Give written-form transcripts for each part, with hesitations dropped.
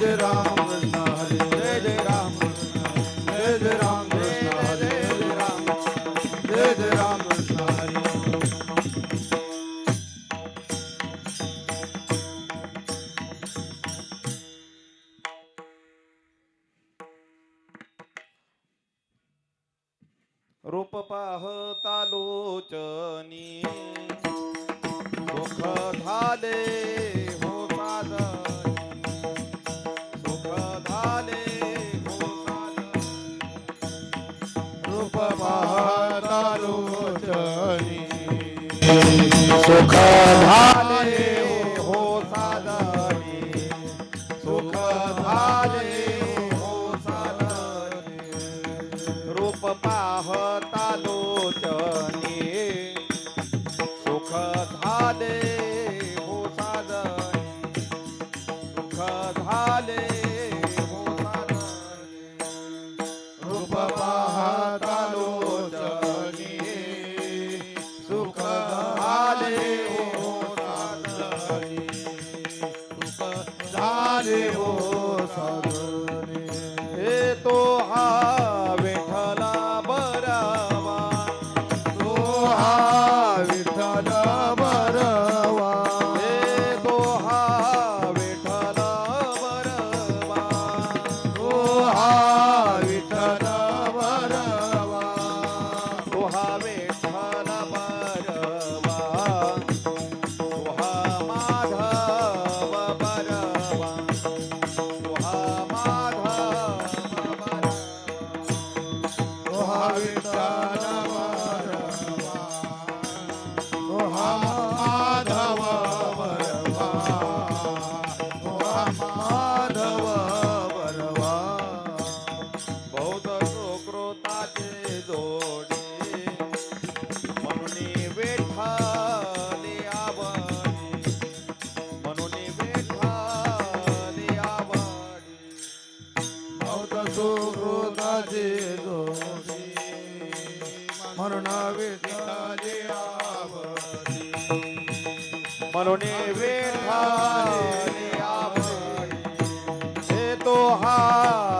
जय राम कृष्ण हरे जय जय राम कृष्ण जय जय राम कृष्ण हरे जय राम जय जय राम कृष्ण हरे रूप पाहता लोचनी सुख झाले हो साजनी सुख झाले हो साजनी रूप पाहता लोचनी सुख झाले हो साजनी सुख झाले हो साजनी रूप पाहता लोचनी सुख झाले हो साजनी सुख झाले हो साजनी रूप पाहता लोचनी सुख झाले हो साजनी सुख झाले हो साजनी हे तो हा विठ्ठला बरावा तो हा विठ्ठल बरवा हे तो हा विठ्ठला बरावा तो हा विठ्ठल बरवा तो हा विठ्ठला बरावा तो हा माधव बरावा तो हा माधव बरावा तो हा विठ्ठल बरवा तो हा माधव बरवा तो हा माधव बरवा बौद्ध सुकृताचे जोडी म्हणून विठ्ठली आवडी म्हणून विठ्ठली आवडी भौत सुकृताचे दोषी म्हणून विठ्ठली आवडी म्हणून विठ्ठली आवडी हे तो हा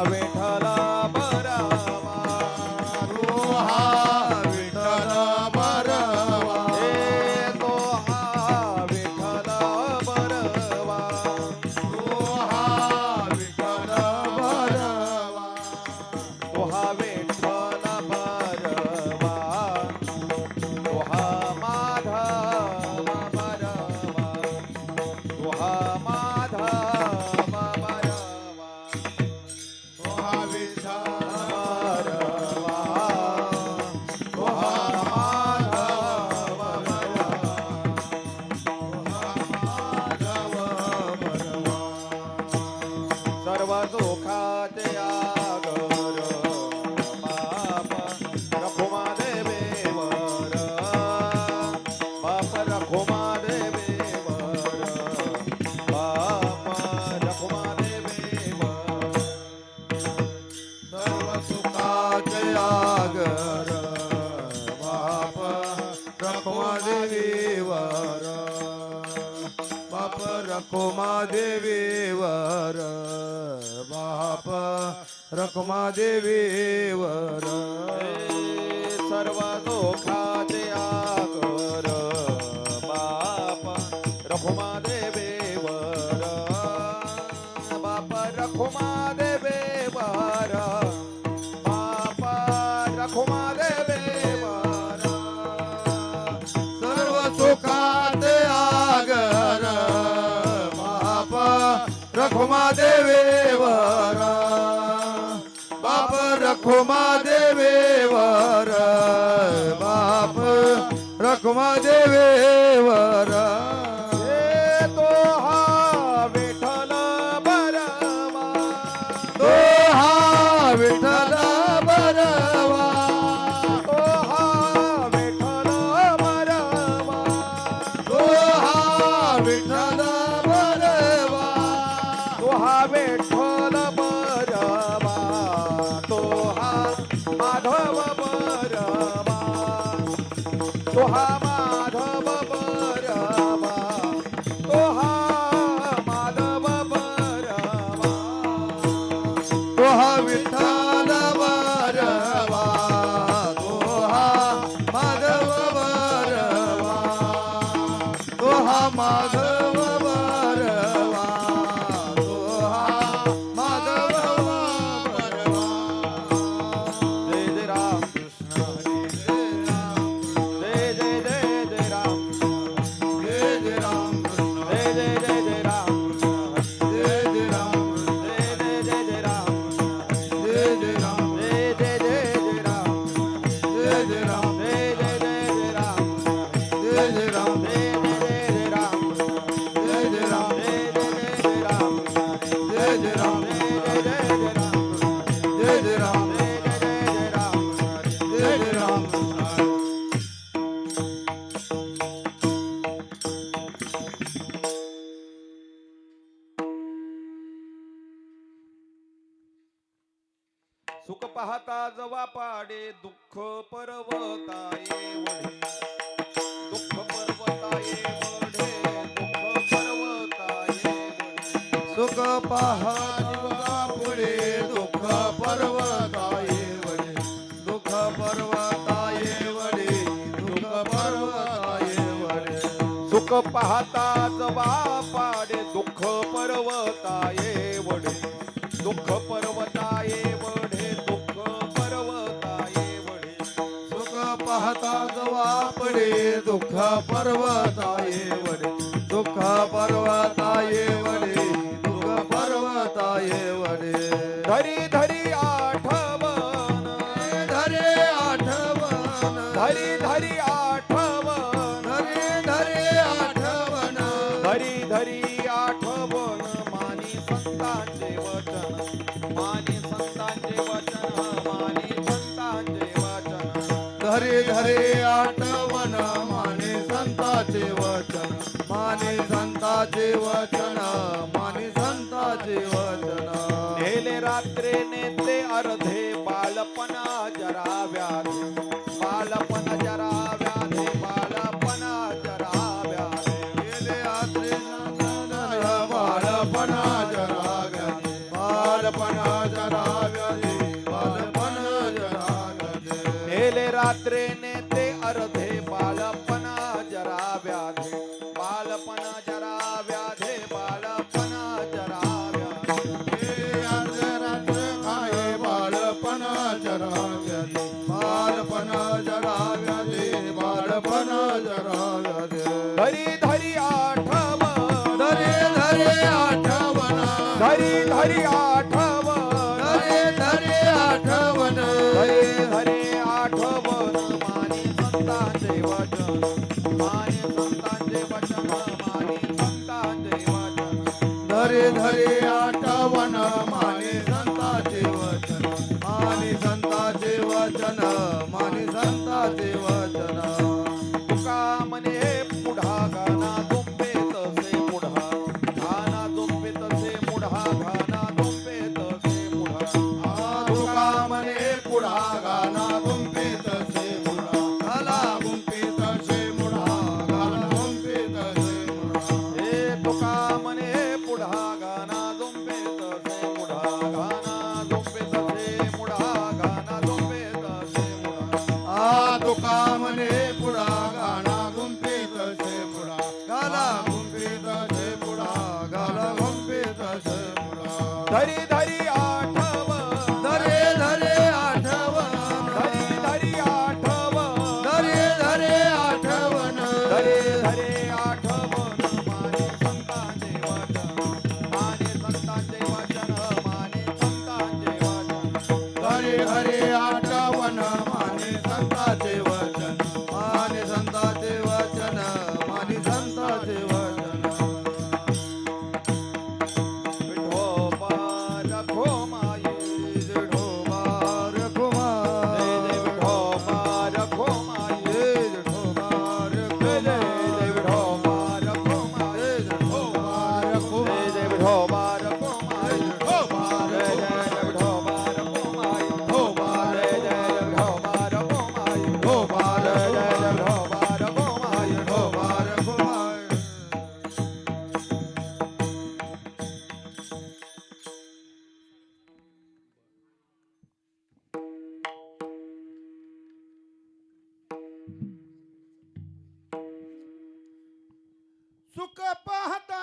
विठ्ठला बरावा तो हा विठ्ठल बरवा हे तो हा विठ्ठला बरावा तो हा विठ्ठल बरवा तो हा विठ्ठल बरवा तो हा माधव बरवा तो हा माधव बरवा तो हा विठ्ठल बरवा तो हा माधव बरवा माधव बरवा सर्व दुःखाचे आगर बाप रखुमा देवेवर बाप रखुमा देवेवर बाप रखुमा देवेवर सर्व सुखाचे आगर बाप रखुमा देवीवर बाप रखुमा देवीवर बाप रखुमा देवीवर सर्व दुःखाचे आगर बाप रखुमा देवेवर बाप रखुमा देवेवर बाप रखुमा देवेवर सर्व सुखाचे आगर बाप रखुमा देवीवर बाप रखुमा देवीवर बाप रखुमा देवीवर हे तो हा विठ्ठल बरवा तो हा विठ्ठल बरवा तो हा विठ्ठल बरवा तो हा विठ्ठल बरवा तो हा विठ्ठल बरवा तो हा माधव बरवा तो हा माधव बरवा तो हा माधव बरवा पाहता जवा पाडे दुःख पर्वताये वढे दुःख पर्वताये वढे दुःख पर्वताये वढे सुख पहा पुढे दुःख पर्वताये वडे दुःख पर्वताये वडे दुःख पर्वताये वडे सुख पाहता जवा पाडे दुःख पर्वताये वढे दुःख पर्वताये वढे दुःख पर्वताये वढे सुख पाहता जवा पडे दुःख पर्वताये वडे दुःख पर्वताये वडे दुःख पर्वताये वडे धरी धरी आठवण धरे आठवण धरी धरी आठवण धरे धरे आठवण धरी धरी आठवण मानी संतांचे वचन मानी संतांचे वचन मानी संतांचे वचन धरे धरे आठवण माने संताचे वचन माने संताचे वचन माने संताचे वचन नेले रात्रे नेते अर्धे बालपणा जरा व्याधे बालपण जरा व्याधे बालपणा जरा व्याधे गेले आत्रे बालपणा जरा व्याधे बालपणा जरा व्याधे बालपणा जरा व्याधे नेले रात्रे नेते अर्धे बालपणा जरा व्याधे बालपणा जरा व्याधे बालपणा जरा व्याधे बालपणा जरा व्याधे बालपणा जरा व्याधे बालपणा जरा व्याधे धरी धरी आठवण धरे धरे आठवण धरी धरी आठवण धरे धरे आठवण धरी धरी आठवण मानी संतांचे वचन मानी संतांचे वचन मानी संतांचे वचन धरे धरे आठवण माने संताचे वचन माने संताचे वचन माने संताचे वचन तुका म्हणे पुढा गाना दुंबे तसे पुढा गाना दुंबे तसे मुढा गाना दुंबे तसे मुढा तुका म्हणे पुढा गाना गुंफीत से मुढा घाला गुंफीत से मुढा घाला गुंफीत से मुढा हे तुका म्हणे पुढा गाना दुंबे तसे मुढा गाना दुंबे तसे मुढा गाना दुंबे तसे मुढा तुका म्हणे पुढा गाना गुंफीत से मुढा घाला गुंफीत से मुढा घाला गुंफीत से मुढा धरी धरी आठवण धरे धरे आठवण धरी धरी आठवण धरे धरे आठवण धरे धरे आठवण माने संतांचे वचन माने संतांचे वचन माने संतांचे वचन हरे हरे आठवण माने संताचे वचन माने संताचे वचन माने संताचे वचन विठोबा रखो माये विठोबा रखो जय जय विठोबा रखो माये विठोबा जय जय विठोबा रखो माये विठोबा रखो जय जय विठोबा रखो माये विठोबा जय जय विठोबा रखो माये विठोबा जय जय विठोबा रखो माये विठोबा जय जय विठोबा रखो माये विठोबा रखो सुख पाहता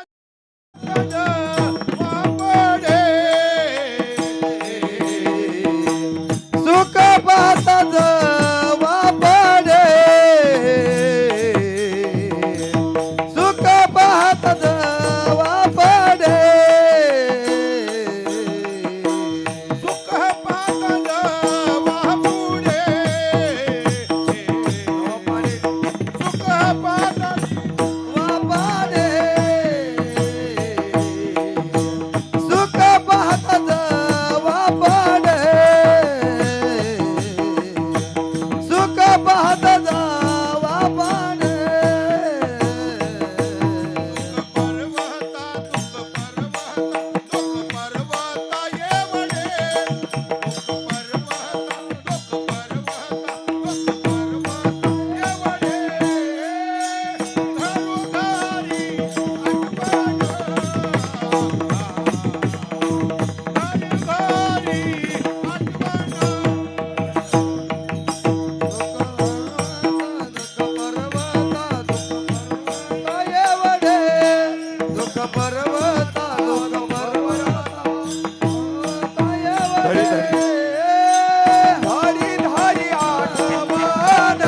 पर्वता धरी धरी धारी धारी आठवण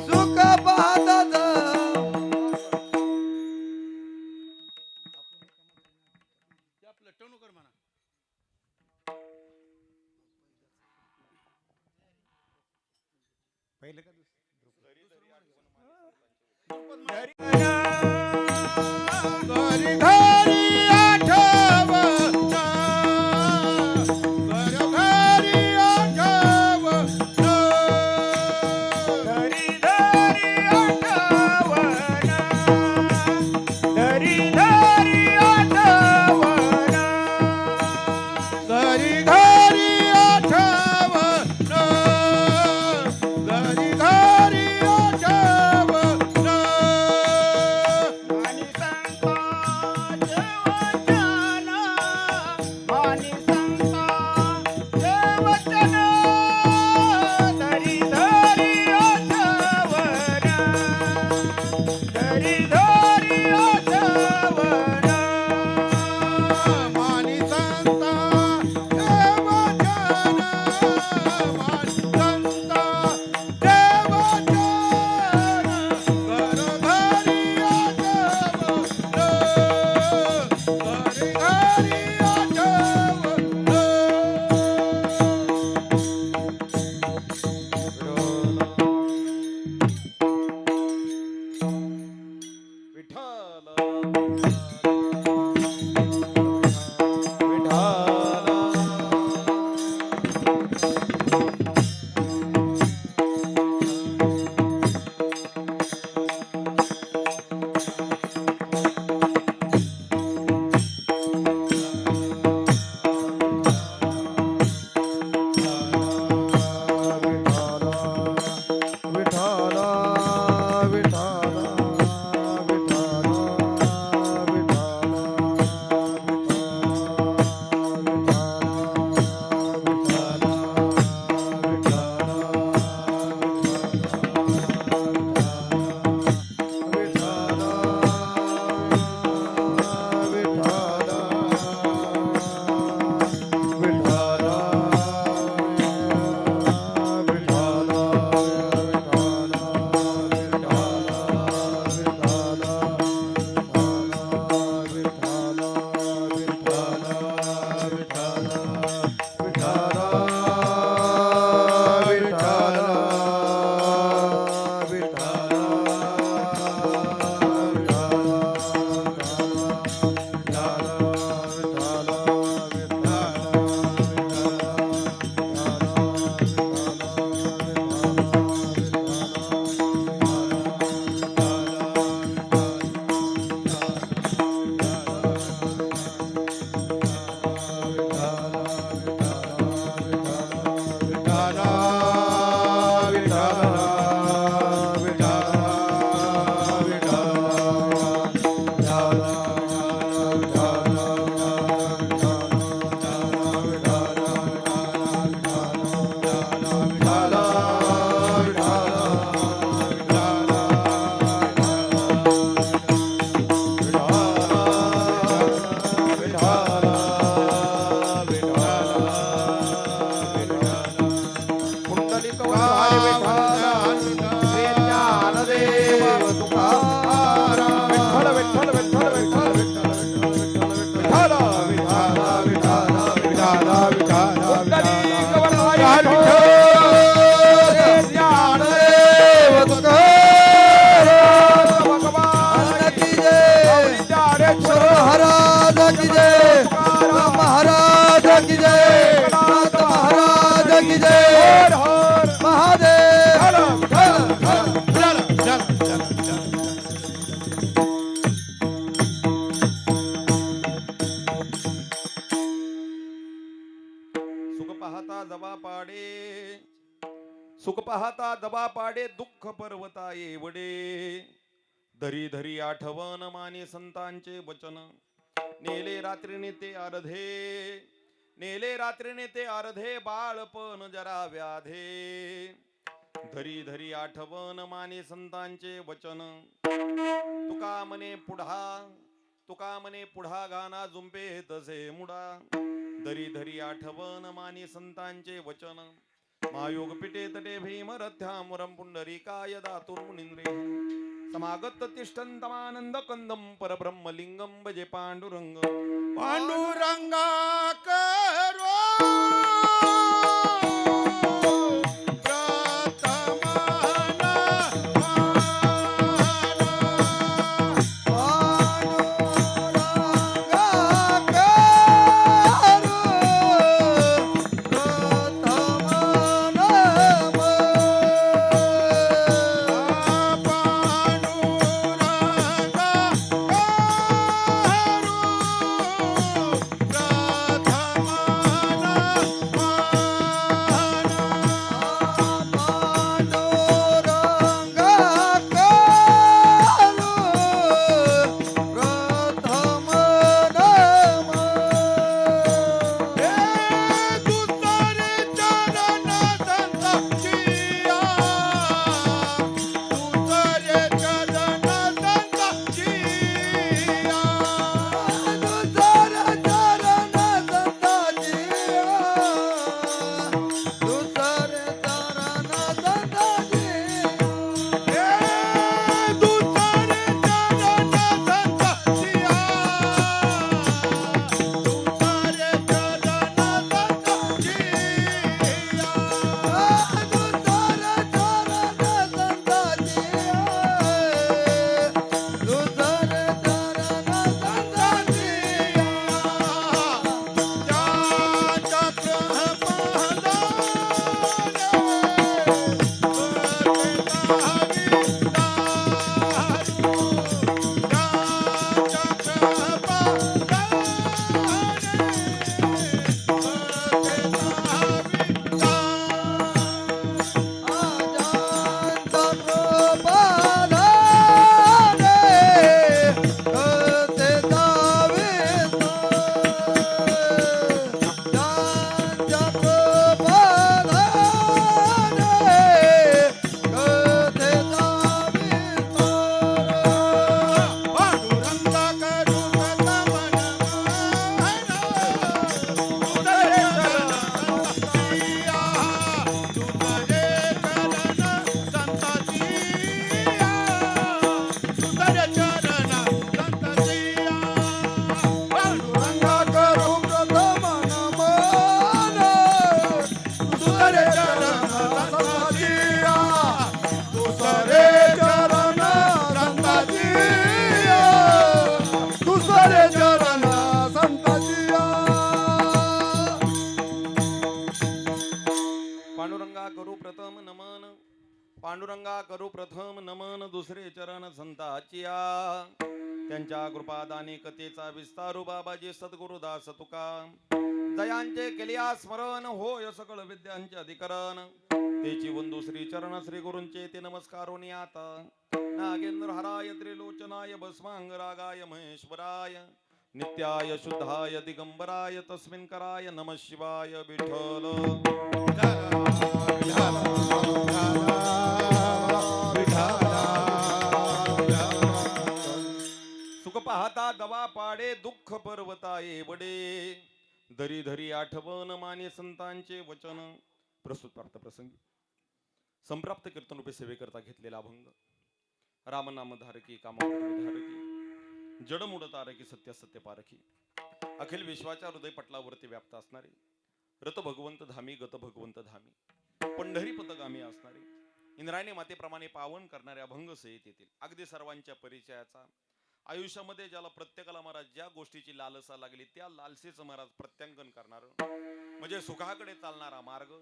सुख पाहतात पहिले का घरी घरी आठवण घरी आठवण धरी धरी आठवण धरी धरी आठवण घरी घरी आठवण घरी घरी आठवण आणि संतांचे वचन आणि संतांचे वचन धरी धरी आठवण धरी धरी आठवण मानी संता देवचन मानी संता देवचन घर घरी आठवण घरी घरी सुख पाहता दबा पाडे दुःख पर्वता येवडे धरी धरी आठवण माने संतांचे वचन नेले रात्रीने ते अर्धे, नेले रात्रीने ते अर्धे, बाळपण जरा व्याधे. धरी धरी आठवण माने संतांचे वचन, तुका म्हणे पुढा, तुका म्हणे पुढा गाना जुंपे तसे मुडा. धरी धरी आठवण माने संतांचे वचन, महायोग पिटे तटे भीम रथ्यामुरम पुंडरीकाय दातुर मुनिंद्रे. समागत तिष्ठन्तमानंद कंदम परब्रह्मलिंगम भजे पांडुरंग. पांडुरंगा करो पांडुरंगा करू प्रथम नमन, पांडुरंगा करू प्रथम नमन, दुसरे चरण संताचिया. त्यांच्या कृपादानी कथेचा विस्तारू बाबाजी सद्गुरुदास तुका. जयांचे केलिया स्मरण होय सकळ विद्यांचे अधिकरण. तेची वंदू श्री चरण श्री गुरूंचे ते नमस्कारोनी आता. नागेंद्र हराय त्रिलोचनाय भस्मांग रागाय महेश्वराय. नित्याय शुद्धाय दिगंबराय तस्मिन् कराय नमः शिवाय विठ्ठल. सुख पाहता दवा पाडे, दुःख पर्वताये वडे. धरी धरी आठवण माने संतांचे वचन. प्रस्तुत प्राप्त प्रसंगी संप्राप्त कीर्तन रूपे सेवेकरता घेतलेला अभंग. रामनाम धारकी कामावृत्ती धारकी, जडमूड तारकी सत्य सत्य पारखी. अखिल विश्वाच्या हृदय पटलावरती व्याप्त असणारे रत भगवंत धामी, गत भगवंत धामी, पंढरी पदगामी असणारे, इंद्रायणी मातेप्रमाणे पावन करणारे अभंग सहित येतील. अगदी सर्वांच्या परिचयाचा, आयुष्यामध्ये ज्याला प्रत्येकाला महाराज ज्या गोष्टीची लालसा लागली त्या लालसेचं महाराज प्रत्यांकन करणार, म्हणजे सुखाकडे चालणारा मार्ग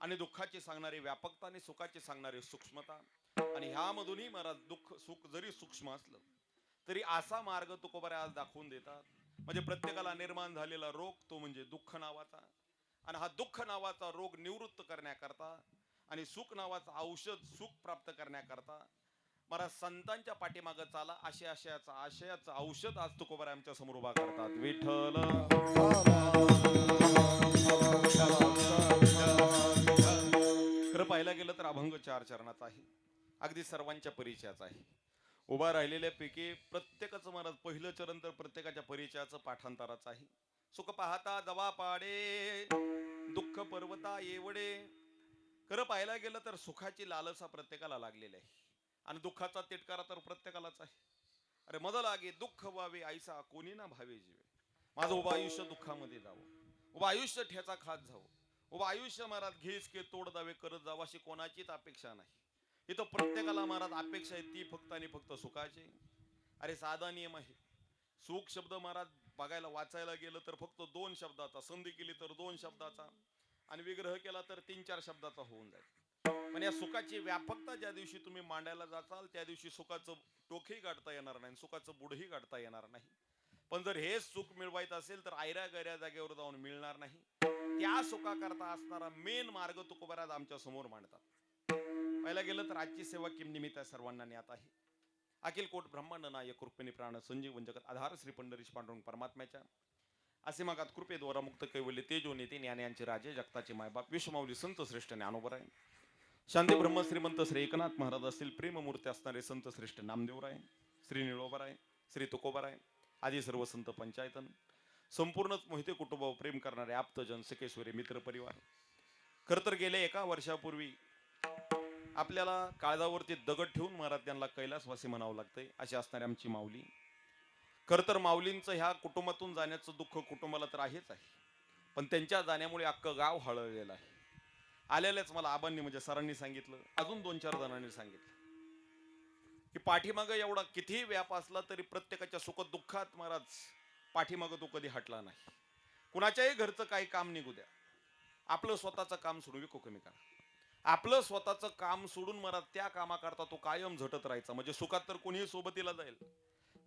आणि दुःखाची सांगणारी व्यापकता आणि सुखाची सांगणारी सूक्ष्मता. आणि ह्यामधूनही महाराज दुःख सुख जरी सूक्ष्म असलं तरी असा मार्ग तुकोबारे आज दाखवून देतात. म्हणजे प्रत्येकाला निर्माण झालेला रोग तो म्हणजे दुःख नावाचा, आणि हा दुःख नावाचा रोग निवृत्त करण्याकरता आणि सुख नावाचं औषध सुख प्राप्त करण्याकरता मला संतांच्या पाठीमागं चाला अशा आशयाचं औषध आज तुकोबाराय आमच्या समोर उभा करतात. विठ्ठल खरं पाहायला गेलं तर अभंग 4 चरणाचा आहे, अगदी सर्वांच्या परिचयाचा आहे. उभा राहिलेल्या पैकी प्रत्येकाचं महाराज पहिलं चरण तर प्रत्येकाच्या परिचयाचं पाठांतराचं आहे. सुख पाहता दवा पाडे दुःख पर्वता येवडे. खरं पाहायला गेलं तर सुखाची लालसा प्रत्येकाला लागलेली आहे आणि दुःखाचा तिटकारा तर प्रत्येकालाच आहे. अरे मद लागे दुःख व्हावे ऐसा कोणी ना भावे जीवे. माझं उभं आयुष्य दुःखामध्ये जावं, उभं आयुष्य ठेचा खात जावं, उभं आयुष्य महाराज घेस के तोड दावे करत जावं अशी कोणाचीच अपेक्षा नाही. इथं प्रत्येकाला महाराज अपेक्षा आहे ती फक्त आणि फक्त सुखाची. अरे साधा नियम आहे. सुख शब्द महाराज बघायला वाचायला गेलं तर फक्त 2 शब्दाचा, संधी केली तर 2 शब्दाचा आणि विग्रह केला तर 3-4 शब्दाचा होऊन जाईल. पण या सुखाची व्यापकता ज्या दिवशी तुम्ही मांडायला जाचाल त्या दिवशी सुखाचं टोकही गाठता येणार नाही, सुखाचं बुडही गाठता येणार नाही. पण जर हे सुख मिळवायचं असेल तर आयऱ्या गैऱ्या जागेवर जाऊन मिळणार नाही. त्या सुखाकरता असणारा मेन मार्ग तुकोबाराज आमच्या समोर मांडतात. पाहायला गेलं तर आजची सेवा किम निमित्त सर्वांना ज्ञात आहे. अखिल कोट ब्रह्मांड नायक कृपेने प्राण संजीवन जगत आधार श्री पंढरीश पांडुरंग परमात्म्याच्या असे मागात कृपेद्वारा मुक्त कैवल्य तेजो नेते ज्ञानांचे राजे जगताचे मायबाप विश्वमाऊली संत श्रेष्ठ ज्ञानोबराय शांती ब्रह्म श्रीमंत श्री एकनाथ महाराज असतील, प्रेममूर्ती असणारे संत श्रेष्ठ नामदेवराय, श्री निळोबराय, श्री तुकोबाराय आदी सर्व संत पंचायतन, संपूर्णच मोहिते कुटुंब प्रेम करणारे आप्तजन सखेश्वरी मित्र परिवार. खर तर गेले 1 वर्षापूर्वी आपल्याला काळजावरती दगड ठेवून महाराज त्यांना कैलासवासी म्हणावं लागतंय अशी असणारी आमची माऊली. खर तर माऊलींचं ह्या कुटुंबातून जाण्याचं दुःख कुटुंबाला तर आहेच आहे, पण त्यांच्या जाण्यामुळे अख्खं गाव हळलेलं आहे. आलेलेच मला आबांनी म्हणजे सरांनी सांगितलं, अजून 2-4 जणांनी सांगितलं की पाठीमागं एवढा कितीही व्याप असला तरी प्रत्येकाच्या सुख दुःखात महाराज पाठीमागं तो कधी हटला नाही. कुणाच्याही घरचं काही काम निघू द्या, आपलं स्वतःचं काम सोडून विको कमी करा. आपलं स्वतःचं काम सोडून महाराज त्या कामाकरता तो कायम झटत राहायचा. म्हणजे सुखात तर कोणीही सोबतीला जाईल,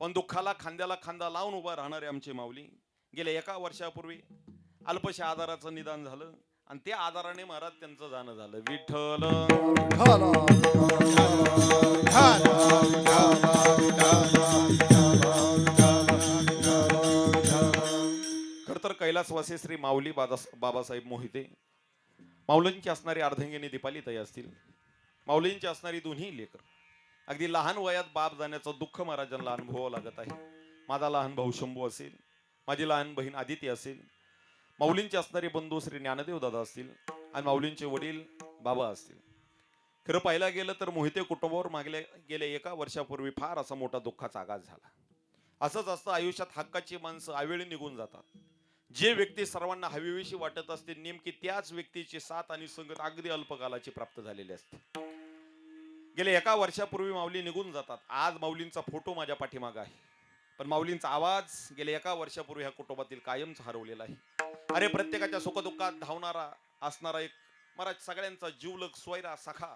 पण दुःखाला खांद्याला खांदा लावून उभा राहणारे आमची माऊली. गेल्या 1 वर्षापूर्वी अल्पशा आजाराचं निदान झालं आणि त्या आजाराने महाराज त्यांचं जाणं झालं. विठ्ठल खर तर कैलासवासी श्री माऊली बाबासाहेब मोहिते, माऊलींची असणारी अर्धांगिनी दीपालीताई असतील, माऊलींची असणारी दोन्ही लेकर अगदी लहान वयात बाप जाण्याचं दुःख महाराजांना अनुभवावं लागत आहे. माझा लहान भाऊ शंभू असेल, माझी लहान बहीण आदिती असेल, माऊलींचे असणारे बंधू श्री ज्ञानदेव दादा असतील आणि माऊलींचे वडील बाबा असतील. खरं पाहायला गेलं तर मोहिते कुटुंबावर गेल्या 1 वर्षापूर्वी फार असा मोठा दुःखाचा आघात झाला. असंच असतं आयुष्यात हक्काची माणसं आवेळी निघून जातात. जे व्यक्ती सर्वांना हवीविषयी वाटत असते नेमकी त्याच व्यक्तीची साथ आणि संगत अगदी अल्पकालाची प्राप्त झालेली असते. गेल्या 1 वर्षापूर्वी माऊली निघून जातात. आज माऊलींचा फोटो माझ्या पाठीमागे आहे, पण माऊलींचा आवाज गेल्या 1 वर्षापूर्वी ह्या कुटुंबातील कायमच हरवलेला आहे. अरे प्रत्येकाच्या सुखदुःखात धावणारा असणारा एक महाराज सगळ्यांचा जीवलग सोयरा सखा.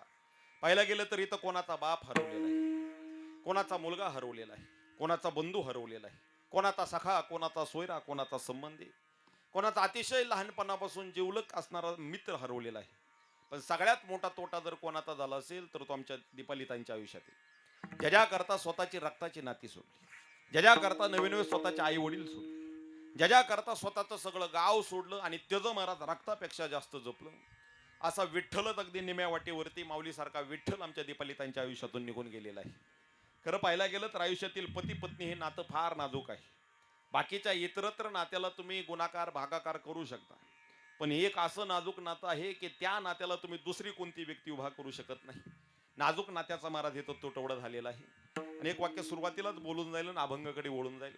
पाहायला गेलं तर इथं कोणाचा बाप हरवलेला आहे, कोणाचा मुलगा हरवलेला आहे, कोणाचा बंधू हरवलेला आहे, कोणाचा सखा, कोणाचा सोयरा, कोणाचा संबंधी, कोणाचा अतिशय लहानपणापासून जीवलग असणारा मित्र हरवलेला आहे. पण सगळ्यात मोठा तोटा जर कोणाचा झाला असेल तर तो आमच्या दीपालीताईंच्या आयुष्यातील, ज्याच्याकरता स्वतःची रक्ताची नाती सोडली, ज्याच्याकरता नवीन स्वतःचे आई वडील सोडले, ज्याच्याकरता स्वतःचं सगळं गाव सोडलं आणि त्याचं महाराज रक्तापेक्षा जास्त जपलं, असा विठ्ठलच अगदी निम्या वाटेवरती माऊलीसारखा विठ्ठल आमच्या दीपालीताईंच्या आयुष्यातून निघून गेलेला आहे. खरं पाहायला गेलं तर आयुष्यातील पती पत्नी हे नातं फार नाजूक आहे. बाकीच्या इतरत्र नात्याला तुम्ही गुणाकार भागाकार करू शकता, पण एक असं नाजूक नातं आहे की त्या नात्याला तुम्ही दुसरी कोणती व्यक्ती उभा करू शकत नाही. नाजूक नात्याचा महाराज हे तुटवडा झालेला आहे. आणि एक वाक्य सुरुवातीलाच बोलून जाईल आणि अभंगाकडे वळून जाईल.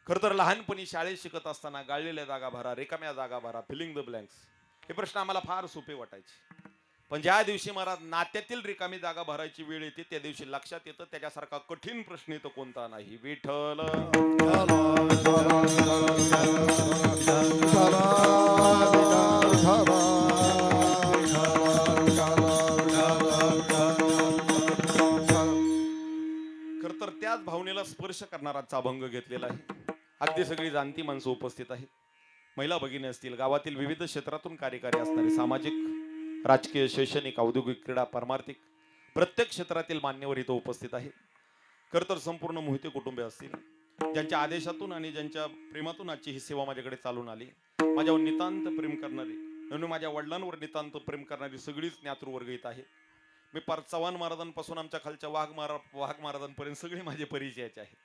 खर तर लहानपणी शाळेत शिकत असताना गाळलेल्या जागा भरा, रिकाम्या जागा भरा, फिलिंग द ब्लँक्स हे प्रश्न आम्हाला फार सोपे वाटायचे. पण ज्या दिवशी महाराज नात्यातील रिकामी जागा भरायची वेळ येते त्या दिवशी लक्षात येतं त्याच्यासारखा कठीण प्रश्न येतो कोणता नाही. विठ्ठल खर तर त्याच भावनेला स्पर्श करणाराचा अभंग घेतलेला आहे. अगदी सगळी जाणती माणसं उपस्थित आहेत, महिला भगिनी असतील, गावातील विविध क्षेत्रातून कार्यकारी असणारे, सामाजिक राजकीय शैक्षणिक औद्योगिक क्रीडा पारमार्थिक प्रत्येक क्षेत्रातील मान्यवर इथं उपस्थित आहेत. खरं तर संपूर्ण मोहिते कुटुंबे असतील, ज्यांच्या आदेशातून आणि ज्यांच्या प्रेमातून आजची ही सेवा माझ्याकडे चालून आली. माझ्यावर नितांत प्रेम करणारी म्हणून माझ्या वडिलांवर नितांत प्रेम करणारी सगळीच ज्ञातृवर्ग इथं आहेत. मी पार चव्हाण महाराजांपासून आमच्या खालच्या वाघ महाराजांपर्यंत सगळे माझे परिचयाचे आहेत.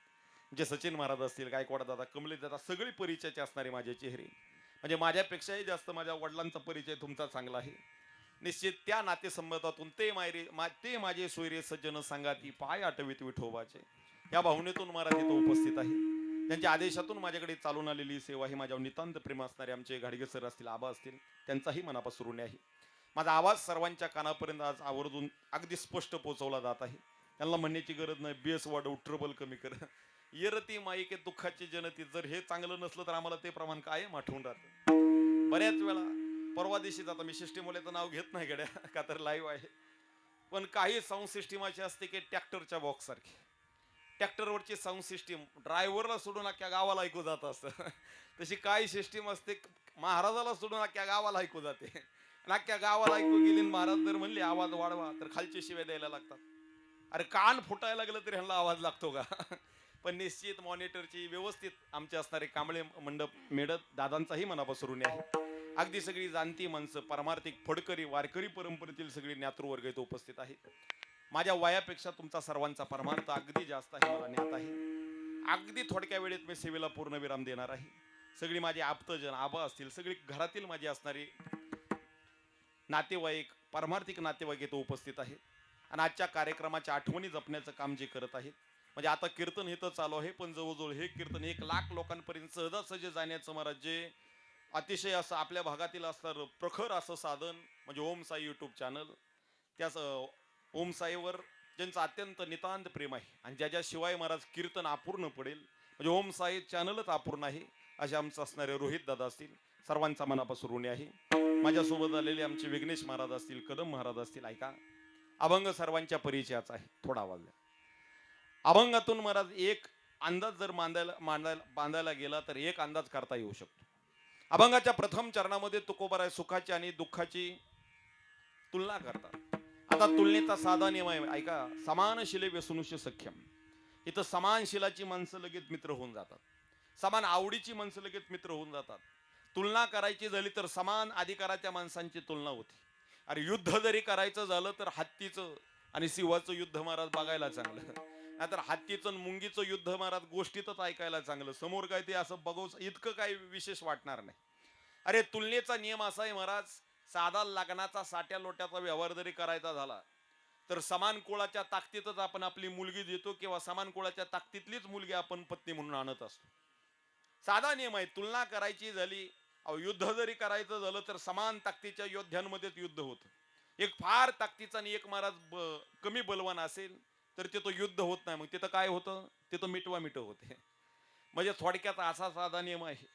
जे सचिन महाराज असतील, गायकवाड दादा, कमलेश दादा, सगळे परिचयाचे असणारे माझे चेहरे. म्हणजे माझ्यापेक्षाही जास्त माझ्या वडिलांचा परिचय तुमचा चांगला आहे. निश्चित त्या नातेसंबंधातून ते माझे सोयरे सज्जन सांगाती पाय आठवीत विठोबाचे या भावनेतून महाराज इथं उपस्थित आहे. त्यांच्या आदेशातून माझ्याकडे चालून आलेली सेवा ही माझ्यावर नितांत प्रेम असणारे आमचे घाडगे सर असतील, आबा असतील, त्यांचाही मनापासून ऋणी आहे. माझा आवाज सर्वांच्या कानापर्यंत आज आवर्जून अगदी स्पष्ट पोहोचवला जात आहे. त्यांना म्हणण्याची गरज नाही, बेस वाढव, ट्रबल कमी कर, येरती माईके दुःखाची जनती. जर हे चांगलं नसलं तर आम्हाला ते प्रमाण कायम आठवून राहतं. बऱ्याच वेळा परवा दिवशीच, आता मी सिस्टीमवाल्याचं नाव घेत नाही गड्या का तर लाईव्ह आहे, पण काही साऊंड सिस्टीम अशी असते की ट्रॅक्टरच्या बॉक्स सारखी. ट्रॅक्टरवरची साऊंड सिस्टीम ड्रायव्हरला सोडून अख्ख्या गावाला ऐकू जात असतं. तशी काही सिस्टीम असते महाराजाला सोडून अख्ख्या गावाला ऐकू जाते. आणि अख्ख्या गावाला ऐकू गेली, महाराज जर म्हणले आवाज वाढवा तर खालचे शिव्या द्यायला लागतात. अरे कान फुटायला लागलं तरी ह्यांना आवाज लागतो का? पण निश्चित मॉनिटरची व्यवस्थित आमचे असणारे कांबळे मंडप मेडत दादांचाही मनापासून आहे. अगदी सगळी जाणती माणसं, परमार्थिक फडकरी वारकरी परंपरेतील सगळी ज्ञातृवर्ग इथे उपस्थित आहे. माझ्या वयापेक्षा तुमचा सर्वांचा परमार्थ अगदी जास्त आहे, मला ज्ञात आहे. अगदी थोडक्या वेळेत मी सेवेला पूर्णविराम देणार आहे. सगळी माझी आप्तजन, आबा असतील, सगळी घरातील माझी असणारी नातेवाईक, परमार्थिक नातेवाईक इथे उपस्थित आहेत आणि आजच्या कार्यक्रमाच्या आठवणी जपण्याचं काम जे करत आहेत. म्हणजे आता कीर्तन इथं चालू आहे, पण जवळजवळ हे कीर्तन 1,00,000 लोकांपर्यंत सहजासहजी जाण्याचं महाराज जे अतिशय असं आपल्या भागातील असणारं प्रखर असं साधन म्हणजे ओम साई यूट्यूब चॅनल. त्याच ओम साईवर ज्यांचं अत्यंत नितांत प्रेम आहे आणि ज्याशिवाय महाराज कीर्तन अपूर्ण पडेल, म्हणजे ओम साई चॅनलच अपूर्ण आहे, असे आमचं असणारे रोहित दादा असतील, सर्वांचा मनापासून ऋणी आहे. माझ्यासोबत आलेले आमचे विघ्नेश महाराज असतील, कदम महाराज असतील. ऐका, अभंग सर्वांच्या परिचयाचा आहे, थोडा आवाज द्या. अभंगातून महाराज एक अंदाज जर बांधायला गेला तर एक अंदाज करता येऊ शकतो. अभंगाच्या प्रथम चरणामध्ये तुकोबाराय सुखाची आणि दुःखाची तुलना करतात. आता तुलनेचा साधा नियम आहे, ऐका, समान शिले व्यसनुष्य सख्यम. इथं समान शिलाची माणसं लगेच मित्र होऊन जातात, समान आवडीची माणसं लगेच मित्र होऊन जातात. तुलना करायची झाली तर समान अधिकाराच्या माणसांची तुलना होती. अरे युद्ध जरी करायचं झालं तर हत्तीचं आणि सिंहाचं युद्ध महाराज बघायला चांगलं, नाहीतर हत्तीचं मुंगीचं युद्ध महाराज गोष्टीतच ऐकायला चांगलं. समोर काय ते असं बघू इतकं काही विशेष वाटणार नाही. अरे तुलनेचा नियम असा आहे महाराज, साधा लग्नाचा साट्या लोट्याचा व्यवहार जरी करायचा झाला तर समान कुळाच्या ताकदीतच आपण आपली मुलगी देतो किंवा समान कुळाच्या ताकदीतलीच मुलगी आपण पत्नी म्हणून आणत असतो. साधा नियम आहे. तुलना करायची झाली, युद्ध जरी करायचं झालं तर समान ताकदीच्या योद्ध्यांमध्येच युद्ध होतं. एक फार ताकदीचा आणि एक महाराज कमी बलवान असेल तर तिथं युद्ध होत नाही. मग तिथं काय होतं, तिथं मिटवा मिट होते. म्हणजे थोडक्यात असा साधा नियम आहे,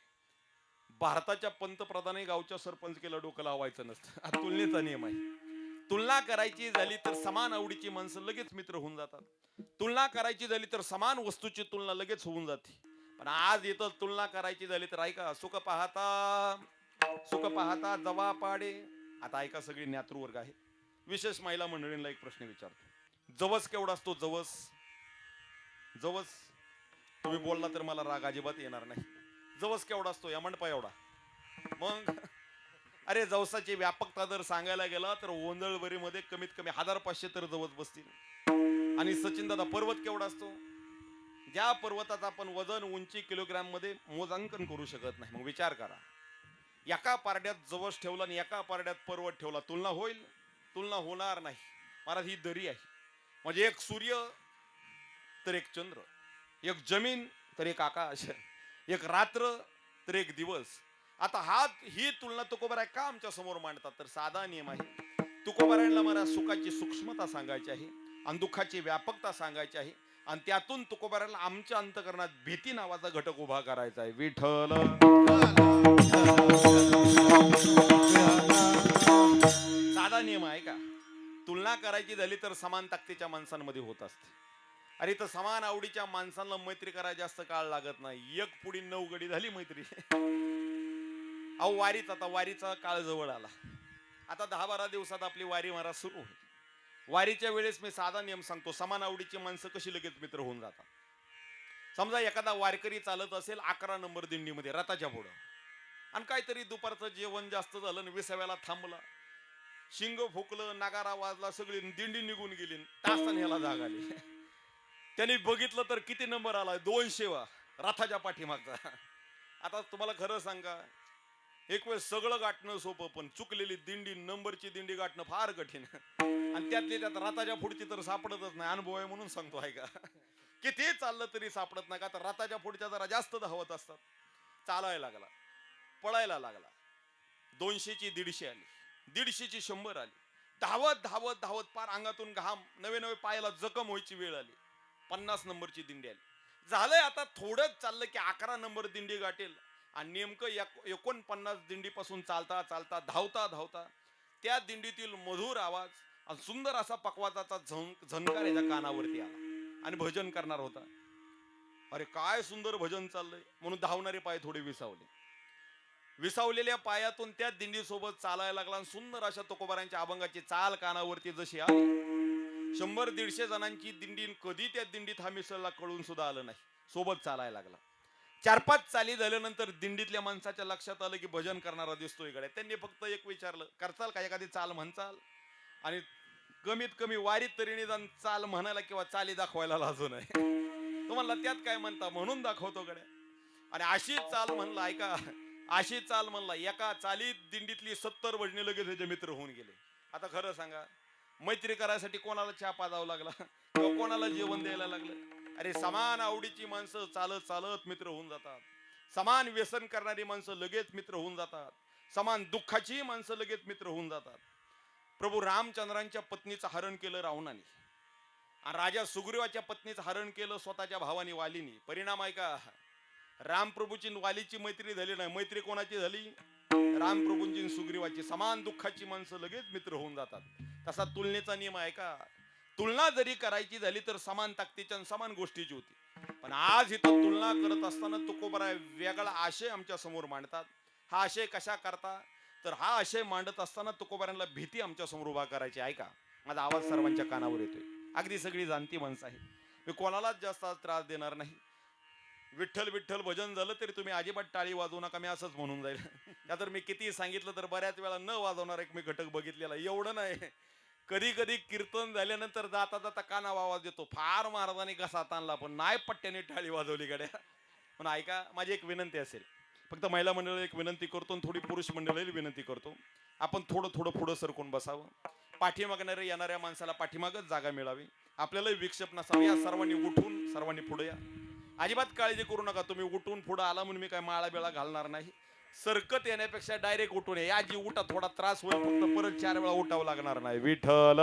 भारताच्या पंतप्रधानही गावच्या सरपंच केलं डोकं लावायचं नसतं. हा तुलनेचा नियम आहे. तुलना करायची झाली तर समान आवडीची माणसं लगेच मित्र होऊन जातात. तुलना करायची झाली तर समान वस्तूची तुलना लगेच होऊन जाते. पण आज इथं तुलना करायची झाली तर ऐका, सुख पाहता जवा पाडे. आता ऐका, सगळी ज्ञातृवर्ग आहे, विशेष महिला मंडळींना एक प्रश्न विचारतो. जवस केवढा असतो? जवस तुम्ही बोलला तर मला राग अजिबात येणार नाही. जवस केवढा असतो? या मंडपा एवढा. मग अरे जवसाची व्यापकता जर सांगायला गेला तर ओंजळवरीमध्ये कमीत कमी 1500 तर जवस बसतील. आणि सचिन दादा, पर्वत केवढा असतो? ज्या पर्वताचं आपण वजन उंची किलोग्राम मध्ये मोजांकन करू शकत नाही. मग विचार करा, एका पारड्यात जवस ठेवला आणि एका पारड्यात पर्वत ठेवला, तुलना होईल? तुलना होणार नाही. महाराज ही दरी आहे. म्हणजे एक सूर्य तर एक चंद्र, एक जमीन तर एक आकाश, एक रात्र तर एक दिवस. आता ही तुलना तुकोबाराय का आमच्या समोर मांडतात? तर साधा नियम आहे. तुकोबारायला मला सुखाची सूक्ष्मता सांगायची आहे आणि दुःखाची व्यापकता सांगायची आहे आणि त्यातून तुकोबारायला आमच्या अंतकरणात भीती नावाचा घटक उभा करायचा आहे. विठ्ठल साधा नियम आहे का? तुलना करायची झाली तर समान ताकदीच्या माणसांमध्ये होत असते. अरे तर समान आवडीच्या माणसांना मैत्री करायला जास्त काळ लागत नाही. एक पुढी 9 गडी झाली मैत्री. वारीचा काळ जवळ आला. आता 10-12 दिवसात आपली वारी महाराज सुरू होईल. वारीच्या वेळेस मी साधा नियम सांगतो, समान आवडीची माणसं कशी लगेच मित्र होऊन जातात. समजा एखादा वारकरी चालत असेल 11 नंबर दिंडीमध्ये रथाच्या पुढं, आणि काहीतरी दुपारचं जेवण जास्त झालं आणि विसाव्याला थांबला, शिंग फुकलं, नगारा वाजला, सगळी दिंडी निघून गेली, तासन ह्याला जाग आली. त्यांनी बघितलं तर किती नंबर आला, 200 वा, रथाच्या पाठीमागचा. आता तुम्हाला खरं सांगा, एक वेळ सगळं गाठणं सोपं, पण चुकलेली दिंडी, नंबरची दिंडी गाठणं फार कठीण. आणि त्यातली त्यात रथाच्या पुढची तर सापडतच नाही. अनुभव आहे म्हणून सांगतो, आहे का. किती चाललं तरी सापडत नाही, का तर रथाच्या पुढच्या जरा जास्त धावत असतात. चालायला लागला, पळायला लागला, 200 ची 150 आली, 150 ची 100 आली, धावत धावत धावत पार अंगातून घाम, नवे नवे पायाला जखम व्हायची वेळ आली. 50 नंबरची दिंडी आली. झालंय आता थोडंच चाललं की 11 नंबर दिंडी गाठेल, आणि नेमकं 49 दिंडीपासून चालता चालता धावता धावता त्या दिंडीतील मधुर आवाज आणि सुंदर असा पकवाजाचा झणकार याच्या कानावरती आला, आणि भजन करणार होता. अरे काय सुंदर भजन चाललंय म्हणून धावणारे पाय थोडे विसावले. विसावलेल्या पायातून त्या दिंडी सोबत चालायला लागला, आणि सुंदर अशा तुकोबारांच्या अभंगाची चाल कानावरती जशी आली. 100-150 जणांची दिंडी, कधी त्या दिंडीत हा मिसळला कळून सुद्धा आलं नाही. सोबत चालायला लागला. 4-5 चाली झाल्यानंतर दिंडीतल्या माणसाच्या लक्षात आलं की भजन करणारा दिसतोय गड्या. त्यांनी फक्त एक विचारलं, करचाल का एखादी चाल म्हणचाल? आणि कमीत कमी वारीत तरी निदान चाल म्हणायला किंवा चाली दाखवायला लाजू नये. तो म्हणला त्यात काय म्हणता, म्हणून दाखवतो गड्या. आणि अशी चाल म्हणला, ऐका, अशी चाल म्हणला, एका चालीत दिंडीतली 70 भजने लगेच त्याचे मित्र होऊन गेले. आता खरं सांगा, मैत्री करायसाठी कोणाला चहा पाजावं लागला किंवा कोणाला जेवण द्यायला लागलं? अरे समान आवडीची माणसं चालत चालत मित्र होऊन जातात. समान व्यसन करणारी माणसं लगेच मित्र होऊन जातात. समान दुःखाची माणसं लगेच मित्र होऊन जातात. प्रभू रामचंद्रांच्या पत्नीचं हरण केलं रावणाने, आणि राजा सुग्रीवाच्या पत्नीचं हरण केलं स्वतःच्या भावाने वालीने. परिणाम आहे का, रामप्रभूची वालीची मैत्री झाली नाही, मैत्री कोणाची झाली? रामप्रभूंची सुग्रीवाची. समान दुःखाची माणसं लगेच मित्र होऊन जातात. तसा तुलनेचा नियम आहे का, तुलना जरी करायची झाली तर समान ताकदीच्या समान गोष्टीची होती. पण आज इथं तुलना करत असताना तुकोबरा वेगळा आशय आमच्या समोर मांडतात. हा आशय कशा करता, तर हा आशय मांडत असताना तुकोबारांना भीती आमच्या समोर उभा करायची आहे का. माझा आवाज सर्वांच्या कानावर येतोय, अगदी सगळी जाणती माणसं आहे, मी कोणालाच जास्त त्रास देणार नाही. विठ्ठल विठ्ठल भजन झालं तरी तुम्ही अजिबात टाळी वाजवू नका, मी असंच म्हणून जाईल. त्या तर मी किती सांगितलं तर बऱ्याच वेळा न वाजवणार एक मी घटक बघितलेला. एवढं नाही, कधी कधी कीर्तन झाल्यानंतर जाता जाता कानावर आवाज येतो, फार महाराजांनी कसा ताणला पण नाही पट्ट्याने टाळी वाजवली गड्या. पण ऐका, माझी एक विनंती असेल, फक्त महिला मंडळ एक विनंती करतो आणि थोडी पुरुष मंडळी विनंती करतो, आपण थोडं थोडं पुढं सरकून बसावं. पाठीमागणारे येणाऱ्या माणसाला पाठीमागच जागा मिळावी, आपल्यालाही विक्षेप नसावा. या सर्वांनी उठून सर्वांनी पुढे या. अजिबात काळजी करू नका, तुम्ही उठून पुढे आला म्हणून मी काय माळा बेळा घालणार नाही. सरकत येण्यापेक्षा डायरेक्ट उठून या. आजी उठा, थोडा त्रास होईल, फक्त परत 4 वेळा उठावं लागणार नाही. विठ्ठल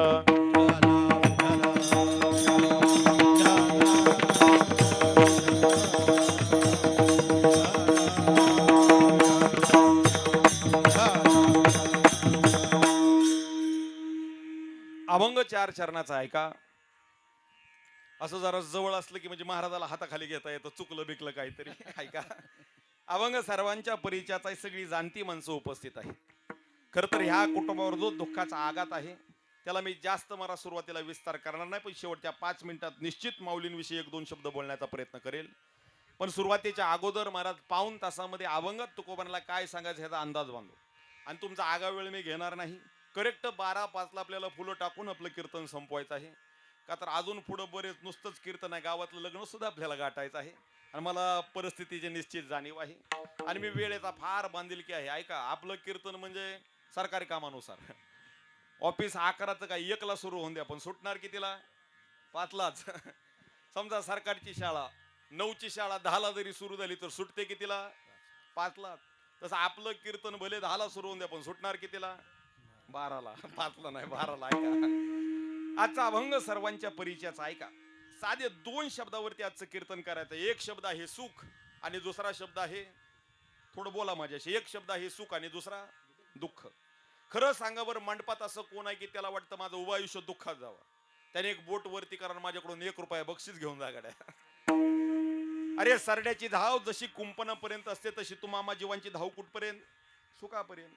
अभंग 4 चरणाचा आहे का. असं जरा जवळ असलं की म्हणजे महाराजाला हाताखाली घेता येतं, चुकलं बिकलं काहीतरी. ऐका, अभंग सर्वांच्या परिचयाचा, सगळी जाणती माणसं उपस्थित आहे. खर तर ह्या कुटुंबावर जो दुःखाचा आघात आहे त्याला मी जास्त मला सुरुवातीला विस्तार करणार नाही, पण शेवटच्या 5 मिनिटात निश्चित माऊलींविषयी 1-2 शब्द बोलण्याचा प्रयत्न करेल. पण सुरुवातीच्या अगोदर महाराज पाऊण तासामध्ये अभंगात तुकोबांना काय सांगायचं ह्याचा अंदाज बांधू, आणि तुमचा आगा वेळ मी घेणार नाही. करेक्ट 12:05 आपल्याला फुलं टाकून आपलं कीर्तन संपवायचं आहे. का तर अजून पुढं बरेच नुसतंच कीर्तन आहे, गावातलं लग्न सुद्धा आपल्याला गाठायचं आहे, आणि मला परिस्थितीची निश्चित जाणीव आहे, आणि मी वेळेचा फार बांधिलकी आहे. ऐका, आपलं कीर्तन म्हणजे सरकारी कामानुसार. ऑफिस 11चं काय 1ला सुरू होऊन द्या, पण सुटणार कितीला? 5लाच. समजा सरकारची शाळा 9ची शाळा 10ला जरी सुरू झाली तर सुटते कितीला? 5ला. तसं आपलं कीर्तन भले 10ला सुरू होऊन द्या, पण सुटणार कितीला? 12ला. 5ला नाही, 12ला. ऐका, आजचा अभंग सर्वांच्या परिचयाचा. ऐका, साधे 2 शब्दावरती आजचं कीर्तन करायचं. एक शब्द आहे सुख आणि दुसरा शब्द आहे, थोडं बोला माझ्याशी, एक शब्द आहे सुख आणि दुसरा दुःख. खरं सांगा बरं, मंडपात असं कोण आहे की त्याला वाटतं माझं उभं आयुष्य दुःखात जावं? त्याने एक बोट वरती करा, माझ्याकडून 1 रुपया बक्षीस घेऊन जा गड्या. अरे सरड्याची धाव जशी कुंपणापर्यंत असते तशी तू मामा जीवांची धाव कुठपर्यंत? सुखापर्यंत.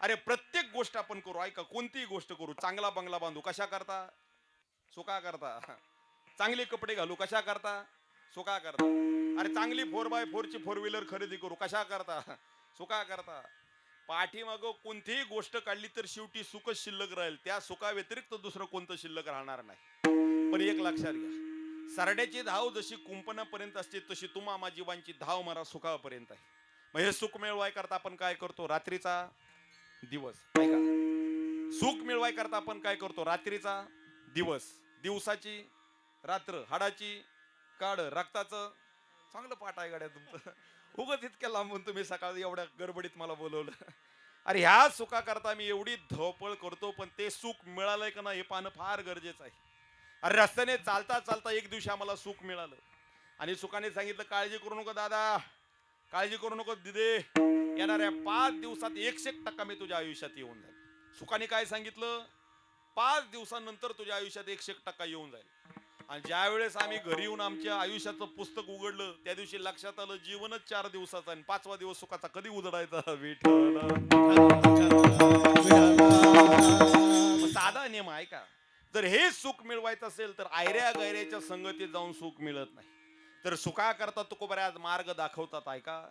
अरे प्रत्येक गोष्ट आपण करू, ऐका, कोणतीही गोष्ट करू, चांगला बंगला बांधू कशा करता? सुका करता. चांगले कपडे घालू कशा करता? सुका करता. अरे चांगली 4x4 ची 4 व्हीलर खरेदी करू कशा करता? सुका करता. पाठीमाग कोणतीही गोष्ट काढली तर शेवटी सुखच शिल्लक राहील, त्या सुखा व्यतिरिक्त दुसरं कोणतं शिल्लक राहणार नाही. पण एक लक्षात घ्या, सरड्याची धाव जशी कुंपणापर्यंत असते तशी तुम्हा माझीवांची धाव मारा सुखापर्यंत आहे. मग हे सुख मिळवाय करता आपण काय करतो? रात्रीचा दिवस, ऐका, सुख मिळवाय करता आपण काय करतो? रात्रीचा दिवस, दिवसाची रात्र, हाडाची काड, रक्ताचं चांगलं पाठ आहे गाड्या तुमचं. उगत इतक्या लांबून तुम्ही सकाळी एवढ्या गडबडीत मला बोलवलं. अरे ह्या सुखा करता मी एवढी धवपळ करतो, पण ते सुख मिळालंय का नाही हे पाहणं फार गरजेचं आहे. अरे रस्त्याने चालता चालता एक दिवशी आम्हाला सुख मिळालं आणि सुखाने सांगितलं, काळजी करू नको दादा, काळजी करू नको दिदे, येणाऱ्या 5 दिवसात 100% मी तुझ्या आयुष्यात येऊन जाईल. सुखाने काय सांगितलं? 5 दिवसानंतर तुझ्या आयुष्यात 100% येऊन जाईल. आणि ज्या वेळेस आम्ही घरी येऊन आमच्या आयुष्याचं पुस्तक उघडलं त्या दिवशी लक्षात आलं जीवनच 4 दिवसाचा आणि 5वा दिवस सुखाचा कधी उजडायचा. विठ्ठल. साधा नियम आहे का? जर हे सुख मिळवायचं असेल तर आयऱ्या गैऱ्याच्या संगतीत जाऊन सुख मिळत नाही. तर सुखा करता तुकोबारे आज मार्ग दाखवतात. ऐका,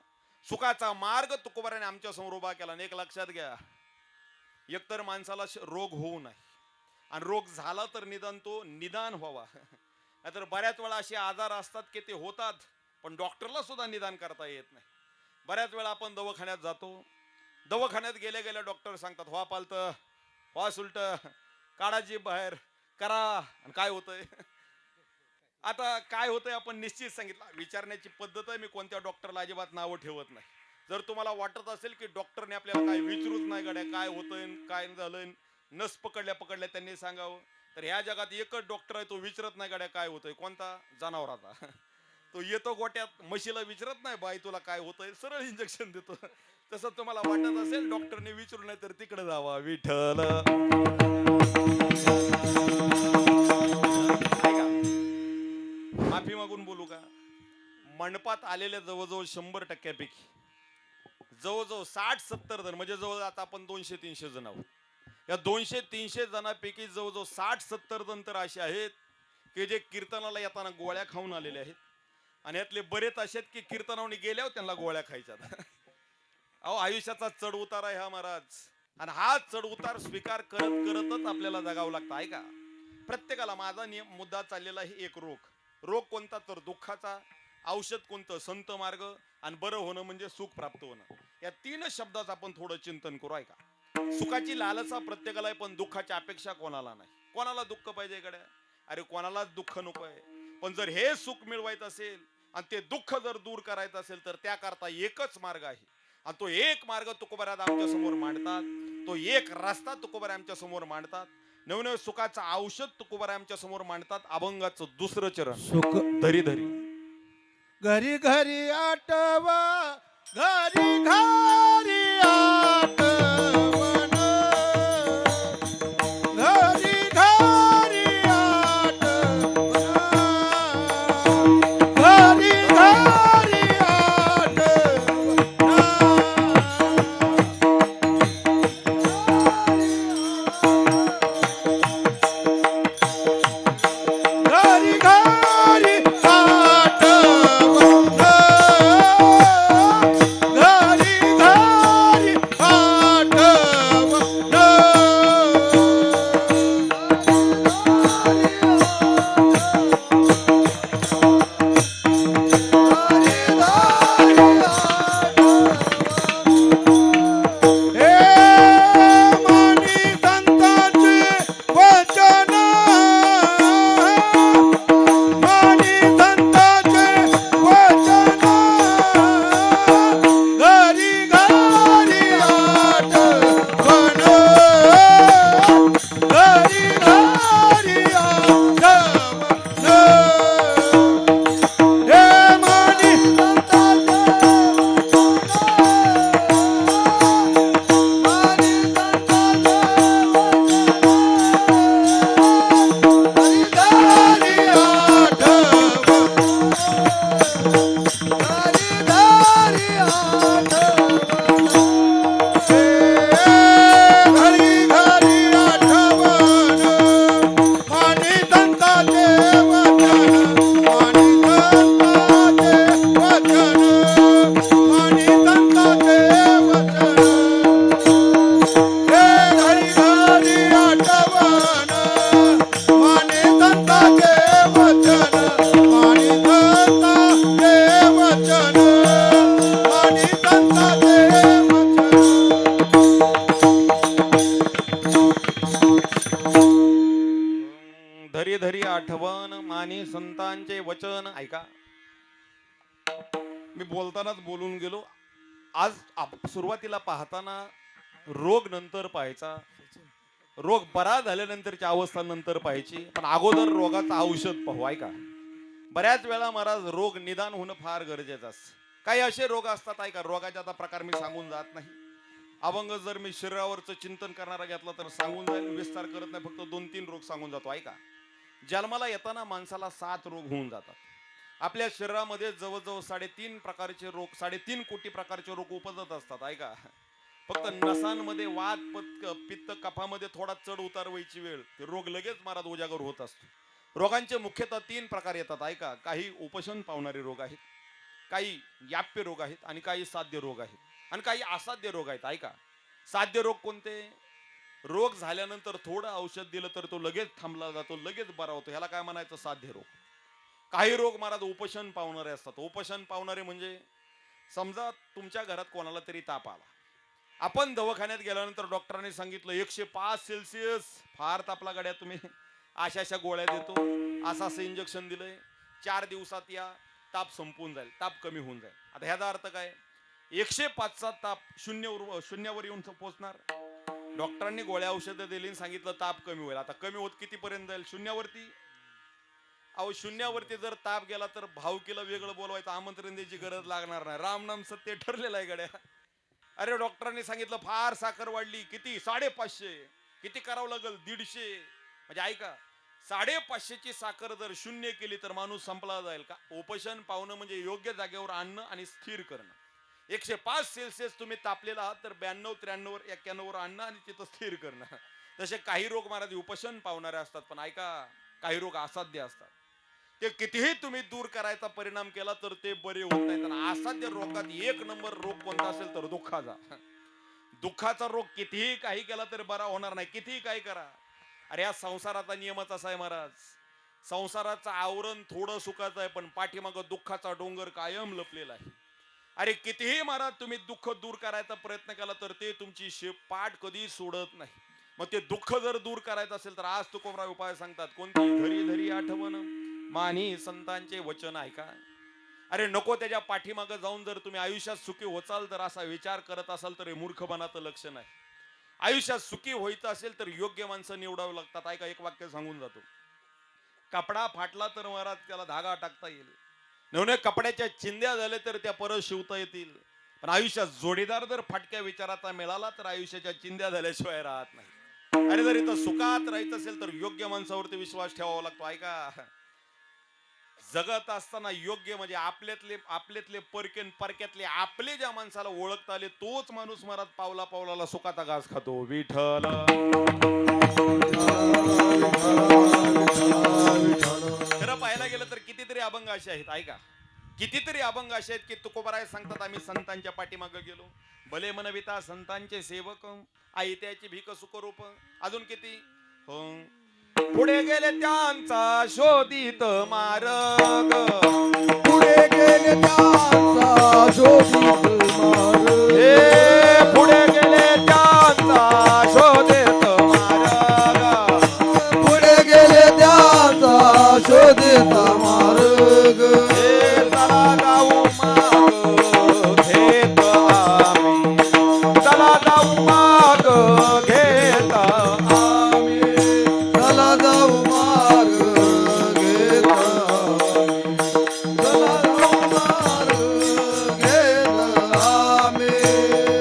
सुखाचा मार्ग तुकोबाऱ्याने आमच्या समोर उभा केला. एक लक्षात घ्या, एकतर माणसाला रोग होऊ नये आणि रोग झाला तर निदान तो निदान व्हावा. नाहीतर बऱ्याच वेळा असे आजार असतात की ते होतात पण डॉक्टरला सुद्धा निदान करता येत नाही. बऱ्याच वेळा आपण दवाखान्यात जातो, दवाखान्यात गेल्या गेल्या डॉक्टर सांगतात व्हा पालत, व्हा सुलट, काढा जीभ बाहेर, करा, आणि काय होतंय? आता काय होतंय आपण निश्चित सांगितलं. विचारण्याची पद्धत आहे, मी कोणत्या डॉक्टरला अजिबात नावं ठेवत नाही. जर तुम्हाला वाटत असेल की डॉक्टरने आपल्याला काय विचारूच नाही गड्या काय होतंय काय झालंय, नस पकडल्या पकडल्या त्यांनी सांगावं, तर ह्या जगात एकच डॉक्टर आहे तो विचारत नाही गड्या काय होतंय. कोणता? जनावराचा. तो येतो गोट्यात, म्हशीला विचारत नाही बाई तुला काय होतंय, सरळ इंजेक्शन देतो. तसं तुम्हाला वाटत असेल डॉक्टरने विचारू नाही तर तिकडे जावा. विठ्ठल. माफी मागून बोलू का? मंडपात आलेल्या जवळजवळ 100%पैकी जवळजवळ 60-70 जण, म्हणजे जवळ आता आपण 200-300 जण आहोत. या 200-300 जणांपैकी जवळजवळ 60-70 जण तर असे आहेत की जे कीर्तनाला येताना गोळ्या खाऊन आलेले आहेत आणि यातले बरेच असे आहेत की कीर्तनावनी गेल्यावर त्यांना गोळ्या खायच्यात. अहो आयुष्याचा चढ उतार आहे हा महाराज, आणि हा चढ उतार स्वीकार करत करतच आपल्याला जगावं लागतं. आहे का? प्रत्येकाला माझा मुद्दा चाललेला आहे एक रोग कोणता? तर दुःखाचा. औषध कोणतं? संत मार्ग. आणि बरं होणं म्हणजे सुख प्राप्त होणं. या 3 शब्दाचं आपण थोडं चिंतन करू. आहे का? सुखाची लालसा प्रत्येकाला आहे पण दुःखाची अपेक्षा कोणाला नाही. कोणाला दुःख पाहिजे गड्या? अरे कोणालाच दुःख नको आहे. पण जर हे सुख मिळवायचं असेल आणि ते दुःख जर दूर करायचं असेल तर त्याकरता एकच मार्ग आहे, आणि तो एक मार्ग तुकोबाराज आमच्या समोर मांडतात. तो एक रस्ता तुकोबारा आमच्या समोर मांडतात. नवनव सुखाचं औषध तुकोबारा आमच्या समोर मांडतात. अभंगाचं 2रं चरण, सुख धरी धरी. घरी घरी आठवा, घरी घरी आठवण, घरी घरी आठवण, घरी घरी आठवण, घरी घरी आठवण मानी संतांचे वचन. ऐका, मी बोलतानाच बोलून गेलो. आज सुरुवातीला पाहताना रोग नंतर पाहायचा, रोग बरा झाल्यानंतरची अवस्था नंतर पाहायची, पण अगोदर रोगाचं औषध पाहू. ऐका, बऱ्याच वेळा महाराज रोग निदान होणं फार गरजेचं असतं. काही असे रोग असतात, ऐका, रोगाचे आता प्रकार मी सांगून जात नाही. अभंग जर मी शरीरावरचं चिंतन करणारा घेतला तर सांगून जाईल, विस्तार करत नाही, फक्त 2-3 रोग सांगून जातो. ऐका, जन्माला येताना माणसाला 7 रोग होऊन जातात. आपल्या शरीरामध्ये जवळजवळ 3.5 प्रकारचे रोग, 3.5 कोटी प्रकारचे रोग उपजत असतात. ऐका, फक्त नसांमध्ये वात पित्त कफामध्ये थोडा चढ उतार व्हायची वेळ ते रोग लगेच महाराज उजागर होत असतो. रोगांचे मुख्यतः 3 प्रकार येतात. ऐका, काही उपोषण पावणारे रोग आहेत, काही याप्य रोग आहेत आणि काही साध्य रोग आहेत आणि काही असाध्य रोग आहेत. ऐका, साध्य रोग कोणते? रोग झाल्यानंतर थोडं औषध दिलं तर तो लगेच थांबला जातो, लगेच बरा होतो, ह्याला काय म्हणायचं? साध्य रोग. काही रोग महाराज उपोषण पावणारे असतात. उपोषण पावणारे म्हणजे समजा तुमच्या घरात कोणाला तरी ताप आला, आपण दवाखान्यात गेल्यानंतर डॉक्टरांनी सांगितलं 105 सेल्सिअस, फार तापला गाड्या, तुम्ही अशा गोळ्या देतो, असं इंजेक्शन दिलंय, 4 दिवसात या, ताप संपून जाईल, ताप कमी होऊन जाईल. आता ह्याचा अर्थ काय? 105चा ताप शून्यावर येऊन पोहोचणार. डॉक्टरांनी गोळ्या औषधं दिली, सांगितलं ताप कमी होईल. आता कमी होत किती पर्यंत जाईल? शून्यावरती. अहो, शून्यावरती जर ताप गेला तर भाऊकीला वेगळं बोलवायचं, आमंत्रण द्यायची गरज लागणार नाही. रामनाम सत्य ठरलेलं आहे गड्या. अरे, डॉक्टरांनी सांगितलं फार साखर वाढली, किती? 550. किती करावं लागल? 150. म्हणजे ऐका, 550ची साखर जर 0 केली तर माणूस संपला जाईल का? उपोषण पावणं म्हणजे योग्य जागेवर आणणं आणि स्थिर करणं. 105 सेल्सिअस तुम्ही तापलेला आहात तर 92, 93, 91 आणणं आणि तिथं स्थिर करणं. तसे काही रोग महाराज उपोषण पावणारे असतात, पण ऐका, काही रोग असाध्य असतात. ते कितीही तुम्ही दूर करायचा परिणाम केला तर ते बरे होत नाहीत. असाध्य रोगात 1 नंबर रोग कोणता असेल तर दुःखाचा. दुःखाचा रोग कितीही काही केला तरी बरा होणार नाही, कितीही काही करा. अरे, या संसाराचा नियमच असा आहे महाराज, संसाराचं आवरण थोडं सुखाचं आहे, पण पाठीमागं दुःखाचा डोंगर कायम लपलेला आहे. अरे, कितीही महाराज तुम्ही दुःख दूर करायचा प्रयत्न केला तर ते तुमची पाठ कधी सोडत नाही. मग ते दुःख जर दूर करायचं असेल तर आज तुकोबराव उपाय सांगतात. कोणती? धरी धरी आठवण मानी संतांचे वचन. ऐका, अरे नको त्याच्या पाठीमागं जाऊन जर तुम्ही आयुष्यात सुखी होचाल तर असा विचार करत असाल तर हे मूर्खपणाचं लक्षण आहे. आयुष्यात सुखी व्हायचं असेल तर योग्य माणसं निवडावं लागतात. ऐका, एक वाक्य सांगून जातो. कपडा फाटला तर महाराज त्याला धागा टाकता येईल, नवने कपड्याच्या चिंध्या झाल्या तर त्या परत शिवता येतील, पण आयुष्यात जोडीदार जर फाटक्या विचाराचा मिळाला तर आयुष्याच्या चिंध्या झाल्याशिवाय राहत नाही. आणि जर इथं सुखात राहायचं असेल तर योग्य माणसावरती विश्वास ठेवावा लागतो. ऐका, जगत असताना योग्य म्हणजे आपल्यातले परक्यातले आपले ज्या माणसाला ओळखता आले तोच माणूस महाराज पावला पावलाला सुखाचा घास खातो. विठ्ठल. खरं पाहायला गेलं तर कितीतरी अभंग असे आहेत. ऐका, कितीतरी अभंग असे आहेत की तुकोबराय सांगतात, आम्ही संतांच्या पाठीमागे गेलो, भले मनविता संतांचे सेवक, आई त्याची भीक सुखरूप. अजून किती? पुढे गेले त्यांचा शोधित मार्ग, पुढे गेले त्यांचा शोधित मार्ग, पुढे गेले त्यांचा शोधित मार्ग, पुढे गेले त्यांचा शोधित मार्ग. चला जाऊ माग घेत आम्ही, चला जाऊ माग घेत आम्ही, चला जाऊ मार्ग घेत आम्ही, चला जाऊ मार्ग घेत आम्ही.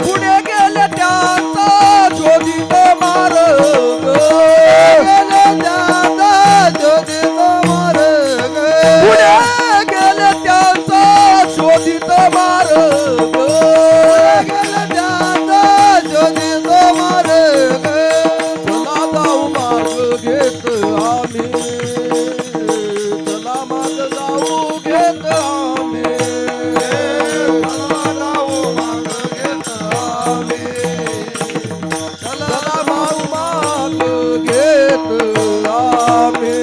पुढे गेले त्यांचा शोधित मार्ग, गेले त्यांचा शोधित मार्ग, पुढे गेले त्यांचा शोधित मार्ग, गेले त्यांचा शोधित मार्ग. चला जाऊ मार्ग घेत आम्ही, चला मार्ग जाऊ घेत आम्ही, चला जाऊ मार्ग घेत आम्ही, चला जाऊ मार्ग घेत आम्ही.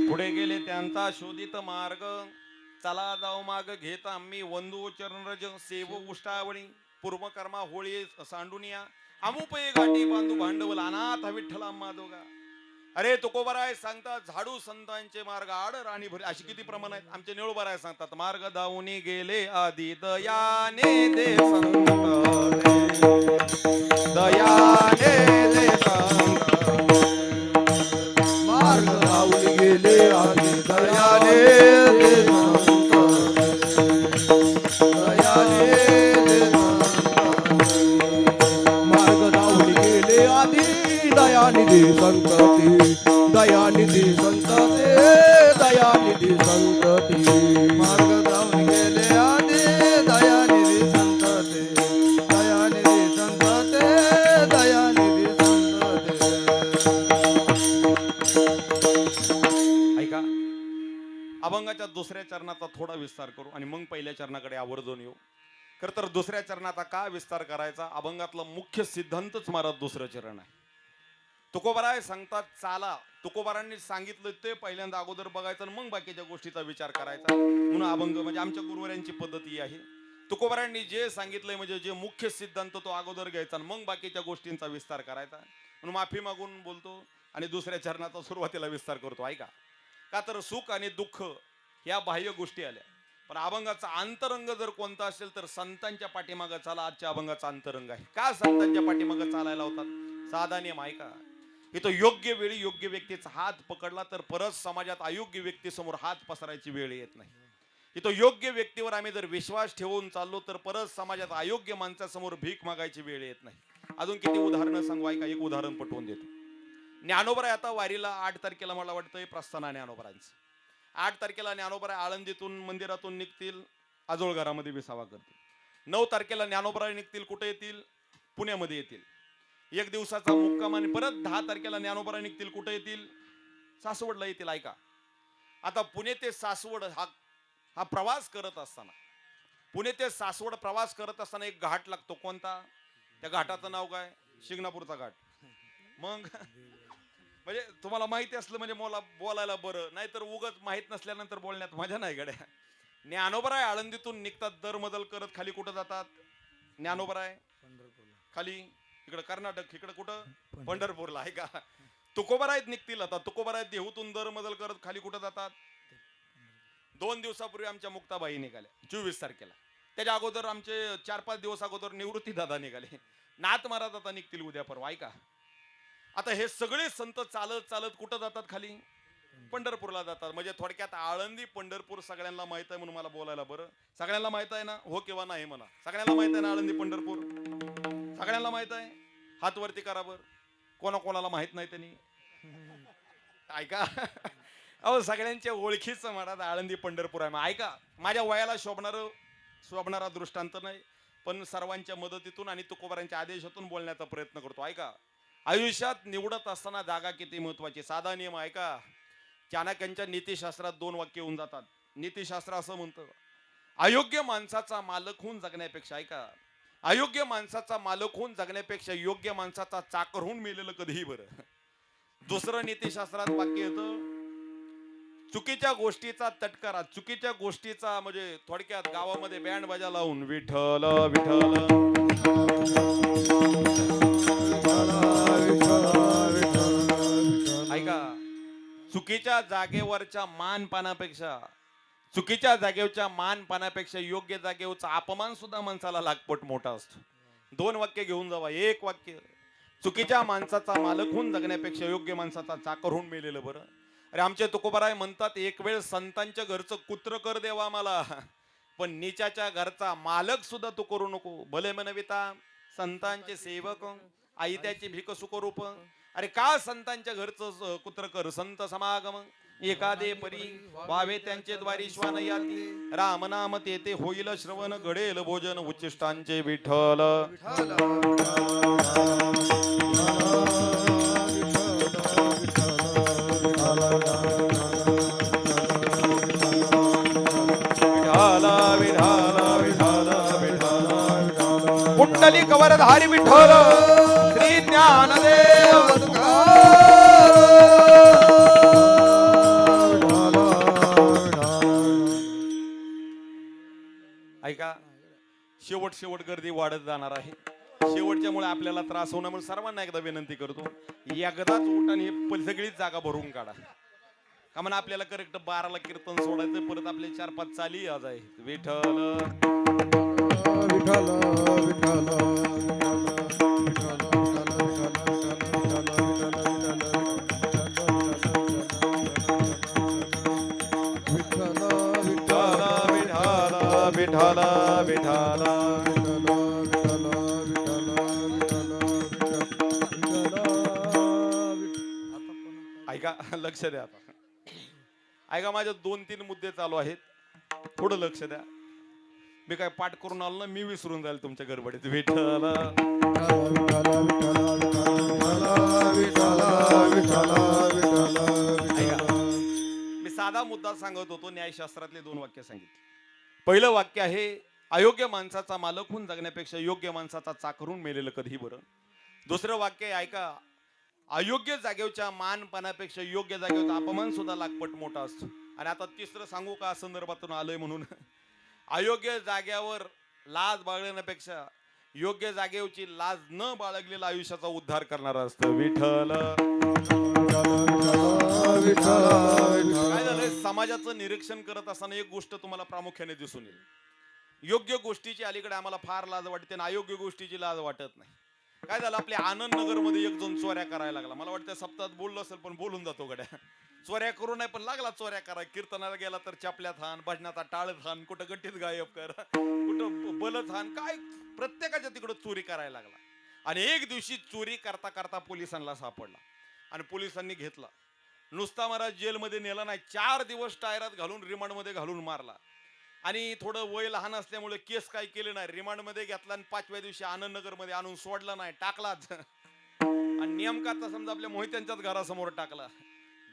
पुढे गेले त्यांचा शोधित मार्ग, चला जाऊ माग घेत आम्ही. वंदू चरणरज सेव उष्टावणी, पूर्वकर्मा होळी सांडूनिया, अमुपये गाठी बांधू भांडवल, अनाथ विठ्ठला माधोगा. अरे तुकोबराय सांगतात झाडू संतांचे मार्ग आड राणी भरी अशी किती प्रमाण आहेत. आमचे निळोबराय सांगतात मार्ग दावूनी गेले आधी दयाने दे संत दयाने दे संत मार्ग लावून गेले आधी दयाने दे संत दयाने दे संत मार्ग लावून गेले आधी दयानिधी संतती दयानिधी संतते दयानिधी संतती मार्ग लावून गेले आधी दयानिधी संतते दयानिधी संतते दयानिधी संतते ऐका अभंगाच्या दुसऱ्या चरणाचा थोडा विस्तार करू आणि मग पहिल्या चरणाकडे आवर्जून येऊ. खरं तर दुसऱ्या चरणाचा का विस्तार करायचा. अभंगातला मुख्य सिद्धांतच महाराज दुसरं चरण आहे. तुकोबाराय सांगतात चाला. तुकोबारांनी सांगितलं ते पहिल्यांदा अगोदर बघायचं आणि मग बाकीच्या गोष्टीचा विचार करायचा. म्हणून अभंग म्हणजे आमच्या गुरुवाऱ्यांची पद्धती आहे. तुकोबारांनी जे सांगितलंय म्हणजे जे मुख्य सिद्धांत तो अगोदर घ्यायचा आणि मग बाकीच्या गोष्टींचा विस्तार करायचा. म्हणून माफी मागून बोलतो आणि दुसऱ्या चरणाचा सुरुवातीला विस्तार करतो. ऐका का तर सुख आणि दुःख या बाह्य गोष्टी आल्या पण अभंगाचा अंतरंग जर कोणता असेल तर संतांच्या पाठीमागं चाला. आजच्या अभंगाचा अंतरंग आहे. का संतांच्या पाठीमागं चालायला होतात. साधा नियम ऐका. इथं योग्य वेळी योग्य व्यक्तीचा हात पकडला तर परत समाजात अयोग्य व्यक्तीसमोर हात पसरायची वेळ येत नाही. इथं योग्य व्यक्तीवर आम्ही जर विश्वास ठेवून चाललो तर परत समाजात अयोग्य माणसासमोर भीक मागायची वेळ येत नाही. अजून किती उदाहरणं सांगू ऐका. एक उदाहरण पटवून देतो. ज्ञानोबराय आता वारीला 8 तारखेला मला वाटतंय प्रस्थान आहे ज्ञानोबरांचं. 8 तारखेला ज्ञानोबराय आळंदीतून मंदिरातून निघतील आजोळघरामध्ये विसावा करतील. 9 तारखेला ज्ञानोबराय निघतील कुठे येतील पुण्यामध्ये येतील. एक दिवसाचा मुक्काम आणि परत 10 तारखेला ज्ञानोबराय निघतील कुठे येतील सासवडला येतील. ऐका आता पुणे ते सासवड हा प्रवास करत असताना पुणे ते सासवड प्रवास करत असताना एक घाट लागतो. कोणता. त्या घाटाचं नाव काय शिंगणापूरचा घाट. मग म्हणजे तुम्हाला माहिती असलं म्हणजे मला बोलायला बरं नाहीतर उगाच माहित नसल्यानंतर बोलण्यात मजा नाही गड्या. ज्ञानोबराय आळंदीतून निघतात दरमदल करत खाली कुठं जातात ज्ञानोबराय खाली इकडे कर्नाटक इकडे कुठं पंढरपूरला आहे का. तुकोबारायत निघतील आता. तुकोबाराय देहूतून दरमदल करत खाली कुठं जातात. 2 दिवसापूर्वी आमच्या मुक्ताबाई निघाल्या 24 तारखेला. त्याच्या अगोदर आमचे 4-5 दिवस अगोदर निवृत्ती दादा निघाले. नाथ महाराज आता निघतील उद्या परवा. ऐका आता हे सगळे संत चालत चालत कुठं जातात खाली पंढरपूरला जातात. म्हणजे थोडक्यात आळंदी पंढरपूर सगळ्यांना माहित आहे म्हणून मला बोलायला बरं. सगळ्यांना माहित आहे ना हो किंवा नाही म्हणा. सगळ्यांना माहित आहे ना आळंदी पंढरपूर सगळ्यांना माहित आहे. हात वरती करा बर. कोणाला माहित नाही त्यांनी. ऐका अहो सगळ्यांच्या ओळखीचं महाराज आळंदी पंढरपूर आहे. मग ऐका माझ्या वयाला शोभणारा दृष्टांत नाही पण सर्वांच्या मदतीतून आणि तुकोबारांच्या आदेशातून बोलण्याचा प्रयत्न करतो. ऐका आयुष्यात निवडत असताना जागा किती महत्वाची. साधा नियम ऐका. चाणक्यांच्या नीतिशास्त्रात 2 वाक्य होऊन जातात. नीतिशास्त्र असं म्हणतं अयोग्य माणसाचा मालक होऊन जगण्यापेक्षा ऐका अयोग्य माणसाचा मालक होऊन जगण्यापेक्षा योग्य माणसाचा चाकर होऊन मेलेलं कधीही बरं. दुसरं नीतिशास्त्रात वाक्य येतं चुकीच्या गोष्टीचा तटकारा चुकीच्या गोष्टीचा म्हणजे थोडक्यात गावामध्ये बँड बाजा लावून विठ्ठल विठ्ठल ऐका चुकीच्या जागेवरच्या मानपानापेक्षा चुकीच्या जागेवरच्या मानपानापेक्षा योग्य जागेवरचा अपमान सुद्धा माणसाला लाखपट मोठा असतो. 2 वाक्य घेऊन जावा. एक वाक्य चुकीच्या माणसाचा मालक होऊन जगण्यापेक्षा योग्य माणसाचा चाकर होऊन मेलेलं बरं. अरे आमचे तुकोबाराय म्हणतात एक वेळ संतांच्या घरचं कुत्र कर देवा मला पण नीचाच्या घरचा मालक सुद्धा तू करू नको. भले मनविता संतांचे सेवक आई त्याची भीक सुखरूप. अरे का संतांच्या घरचं कुत्र कर. संत समागम एकादे परी व्हावे त्यांचे द्वारी श्वान याती. राम नाम ते होईल श्रवण घडेल भोजन उच्चिष्टांचे विठ्ठल. कुंडली कवरधारी विठ्ठल श्री ज्ञानदेव. ऐका शेवट गर्दी वाढत जाणार आहे. शेवटच्यामुळे आपल्याला त्रास होण्यामुळे सर्वांना एकदा विनंती करतो, एकदाच उठ आणि हे सगळीच जागा भरून काढा. का म्हणा आपल्याला करेक्ट 12ला कीर्तन सोडायचं, परत आपले 4-5 चाली आज आहे. विठ्ठल विठ्ठल विठ्ठल विठ्ठल विठ्ठल. ऐका, लक्ष द्या आता. ऐका, माझे 2-3 मुद्दे चालू आहेत, थोडं लक्ष द्या. मी काय पाठ करून आलो ना, मी विसरून जाईल तुमच्या गडबडीत. विठ्ठल ऐका, मी साधा मुद्दा सांगत होतो. न्यायशास्त्रातले 2 वाक्य सांगितले. पहिलं वाक्य आहे, अयोग्य माणसाचा मालक होऊन जगण्यापेक्षा योग्य माणसाचा चाकरून मेलेलं कधी बरं. दुसरं वाक्य आहे, ऐका, अयोग्य जागेवरच्या मानपणापेक्षा योग्य जागेवरचा अपमान सुद्धा लाखपट मोठा असतो. आणि आता तिसरं सांगू का, संदर्भातून आलोय म्हणून. अयोग्य जाग्यावर लाज बाळगण्यापेक्षा योग्य जागेवरची लाज न बाळगलेला आयुष्याचा उद्धार करणारा असतं. विठ्ठल. काय झालंय, समाजाचं निरीक्षण करत असताना एक गोष्ट तुम्हाला प्रामुख्याने दिसून येईल. योग्य गोष्टीची अलीकडे आम्हाला फार लाज वाटते आणि अयोग्य गोष्टीची लाज वाटत नाही. काय झालं, आपल्या आनंद नगर मध्ये एक जण चोऱ्या करायला लागला. मला वाटतं सप्ताहात बोललो असेल, पण बोलून जातो गड्या. चोऱ्या करू नाही पण लागला चोऱ्या करा. कीर्तनाला गेला तर चपल्यात हान, भजनाचा टाळ हान, कुठं गट्टीत गायब कर, कुठं बलत हान, काय प्रत्येकाच्या तिकडं चोरी करायला लागला. आणि एक दिवशी चोरी करता करता पोलिसांना सापडला आणि पोलिसांनी घेतला. नुसता मला जेलमध्ये नेला नाही, 4 दिवस टायरात घालून रिमांडमध्ये घालून मारला. आणि थोडं वय लहान असल्यामुळे केस काही केले नाही, रिमांडमध्ये घेतला आणि 5व्या दिवशी आनंदनगर मध्ये आणून सोडला नाही, टाकलाच. आणि नेमका आता समजा आपल्या मोहित्यांच्याच घरासमोर टाकला.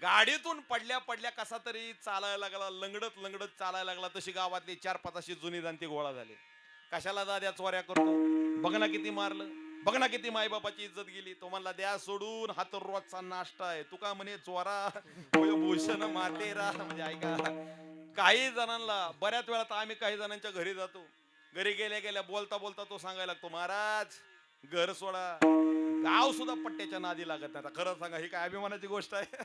गाडीतून पडल्या पडल्या कसा तरी चालायला लागला, लंगडत लंगडत चालायला लागला. तशी गावातली 4-5 अशी जुनी जाणती गोळा झाली. कशाला दाद्या चोऱ्या करतो, बघ ना किती मारलं, बघ ना किती मायबापाची इज्जत गेली. तो म्हणला द्या सोडून, हा तर रोजचा नाश्ता आहे. तू का म्हणे चोरा भूषण मारले रा. म्हणजे ऐका, काही जणांना बऱ्याच वेळा तर आम्ही काही जणांच्या घरी जातो, घरी गेल्या गेल्या बोलता बोलता तो सांगायला लागतो, महाराज घर सोडा. गाव सुद्धा पट्ट्याच्या नादी लागत नाही. खरं सांगा, ही काय अभिमानाची गोष्ट आहे.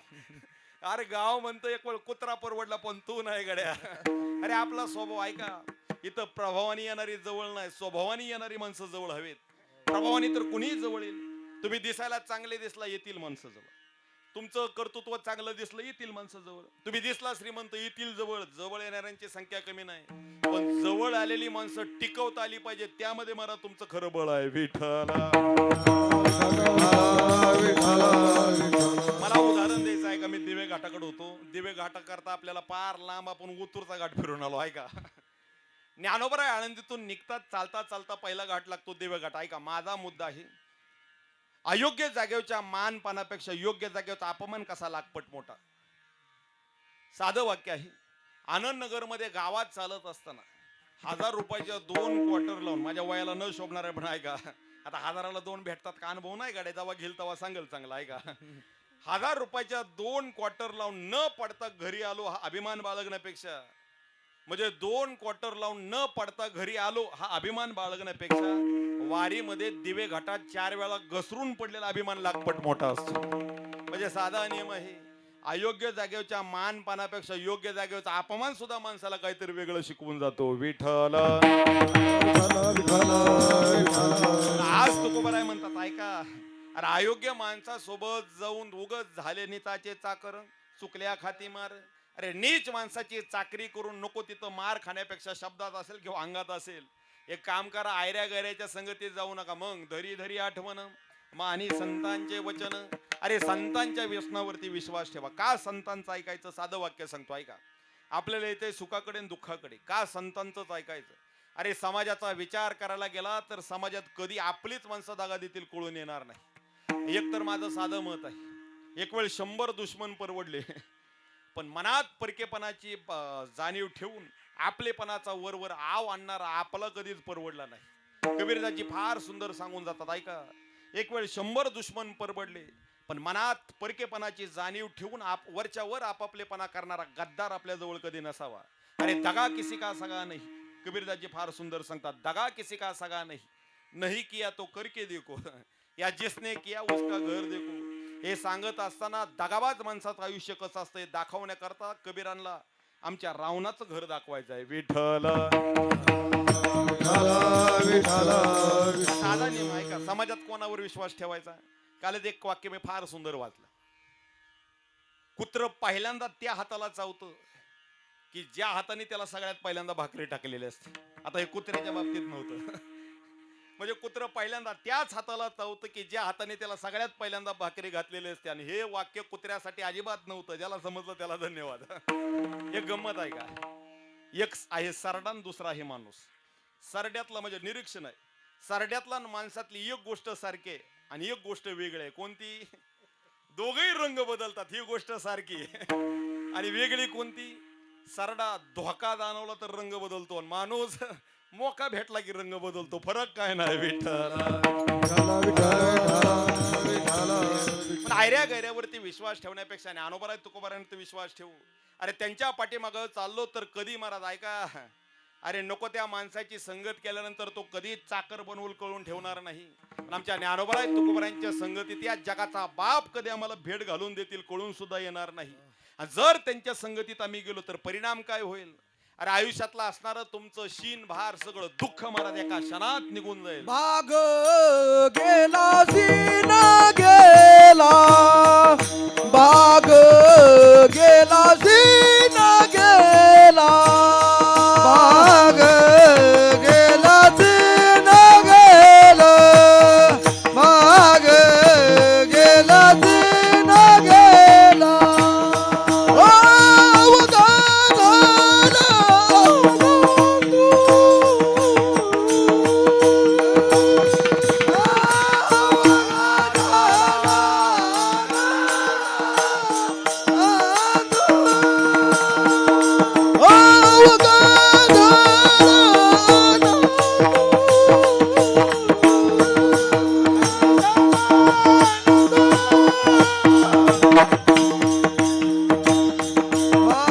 अरे गाव म्हणतो एक वेळ कुत्रा परवडला पण तू नाही गड्या. अरे आपला स्वभाव ऐका, इथं प्रभावानी येणारी जवळ नाही, स्वभावानी येणारी माणसं जवळ हवेत. प्रभावानी तर कुणीही जवळ येईल. तुम्ही दिसायला चांगले दिसला, येतील माणसं जवळ. तुमचं कर्तृत्व चांगलं दिसलं, येतील माणसं जवळ. तुम्ही दिसला श्रीमंत, येतील जवळ. जवळ येणाऱ्यांची संख्या कमी नाही, पण जवळ आलेली माणसं टिकवता आली पाहिजे, त्यामध्ये मला तुमचं खरं बळ आहे. विठ्ठल. मला उदाहरण द्यायचं आहे का, मी दिवे घाटाकडे होतो. दिवे घाटा करता आपल्याला पार लांब आपण ओतूरचा घाट फिरून आलो. ऐका, ज्ञानोबराय आळंदीतून निघतात, चालता चालता पहिला घाट लागतो दिवे घाट. ऐका, माझा मुद्दा आहे, अयोग्य जागेवरच्या मानपानापेक्षा योग्य जागेवरचा अपमान कसा लाखपट मोठा. साधं वाक्य आहे, आनंद नगर मध्ये गावात चालत असताना 1000 रुपयाच्या 2 क्वार्टर लावून, माझ्या वयाला न शोभणार आहे पण ऐका, आता 1000ला 2 भेटतात का, अनुभव नाही गाड्या, जेव्हा घेईल तेव्हा सांगेल चांगला. ऐका, 1000 रुपयाच्या 2 क्वार्टर लावून न पडता घरी आलो, हा अभिमान बाळगण्यापेक्षा, म्हणजे 2 क्वार्टर लावून न पडता घरी आलो हा अभिमान बाळगण्यापेक्षा, वारीमध्ये दिवे घाटात 4 वेळा घसरून पडलेला अभिमान लाखपट मोठा असतो. म्हणजे साधा नियम आहे, अयोग्य जागेवरच्या मानपानापेक्षा योग्य जागेवरचा अपमान सुद्धा माणसाला काहीतरी वेगळं शिकवून जातो. विठ्ठल. आज तुकोबाराय म्हणतात, ऐका, अरे अयोग्य माणसासोबत जाऊन उगच झाले निताचे चाकर, चुकल्या खाती मार. अरे नीच माणसाची चाकरी करून नको तिथं मार खाण्यापेक्षा, शब्दात असेल किंवा अंगात असेल, एक काम करा, आयऱ्या गैऱ्याच्या संगतीत जाऊ नका. मग धरी धरी आठवण मानी संतांचे वचन. अरे संतांच्या व्यसनावरती विश्वास ठेवा. का संतांचं ऐकायचं, साधं वाक्य सांगतो ऐका. आपल्याला येते सुखाकडे आणि दुःखाकडे, का संतांचंच ऐकायचं. अरे समाजाचा विचार करायला गेला तर समाजात कधी आपलीच माणसं दागा देतील कळून येणार नाही. एक तर माझं साधं मत आहे, एक वेळ 100 दुश्मन परवडले, पण मनात परकेपणाची जाणीव ठेवून आपलेपणाचा वरवर आव आणणारा आपला कधीच परवडला नाही. कबीरदाजी फार सुंदर सांगून जातात, ऐका, एक वेळ 100 दुश्मन परवडले, पण मनात परकेपणाची जाणीव ठेवून वरच्या वर आपापलेपणा करणारा गद्दार आपल्या जवळ कधी नसावा. अरे दगा किसी का सगा नाही. कबीरदाजी फार सुंदर सांगतात, दगा किसी का सगा नाही. नहीं किया तो करके देखो, या जिसने किया उसका घर देखो. हे सांगत असताना दगाबाज माणसाचं आयुष्य कसं असतं हे दाखवण्याकरता कबीरांना आमच्या रावणाचं घर दाखवायचं आहे. विठ्ठल विठ्ठल विठ्ठल साधा नियम आहे का, समाजात कोणावर विश्वास ठेवायचा. कालच एक वाक्य मी फार सुंदर वाचलं. कुत्र पहिल्यांदा त्या हाताला चावतं की ज्या हाताने त्याला सगळ्यात पहिल्यांदा भाकरी टाकलेली असते. आता हे कुत्र्याच्या बाबतीत नव्हतं. म्हणजे कुत्र पहिल्यांदा त्याच हाताला चावतं की ज्या हाताने त्याला सगळ्यात पहिल्यांदा भाकरी घातलेली असते. आणि हे वाक्य कुत्र्यासाठी अजिबात नव्हतं. ज्याला समजलं त्याला धन्यवाद. हे गंमत आहे का. एक आहे सरडा आणि दुसरा आहे माणूस. सरड्यातला म्हणजे निरीक्षण आहे. सरड्यातला माणसातली एक गोष्ट सारखी आहे आणि एक गोष्ट वेगळी आहे. कोणती. दोघही रंग बदलतात ही गोष्ट सारखी आहे. आणि वेगळी कोणती. सरडा धोका जाणवला तर रंग बदलतो आणि माणूस मोका भेटला की रंग बदलतो. फरक काय नाही. विठ्ठल आयऱ्या गैऱ्यावरती विश्वास ठेवण्यापेक्षा ज्ञानोबा तुकोबारांवरती विश्वास ठेवू. अरे त्यांच्या पाठीमागं चाललो तर कधी महाराज ऐका, अरे नको त्या माणसाची संगत केल्यानंतर तो कधी चाकर बनवून कळून ठेवणार नाही. आमच्या ज्ञानोबा तुकोबारांच्या संगतीत या जगाचा बाप कधी आम्हाला भेट घालून देतील कळून सुद्धा येणार नाही. आणि जर त्यांच्या संगतीत आम्ही गेलो तर परिणाम काय होईल. अरे आयुष्यातला असणार तुमचं शीन भार सगळं दुःख महाराज एका क्षणात निघून जाईल. भाग गेला सीन गेला, भाग गेला सीन गेला, भाग गेला सीन गेला, भाग गेला सीन गेला.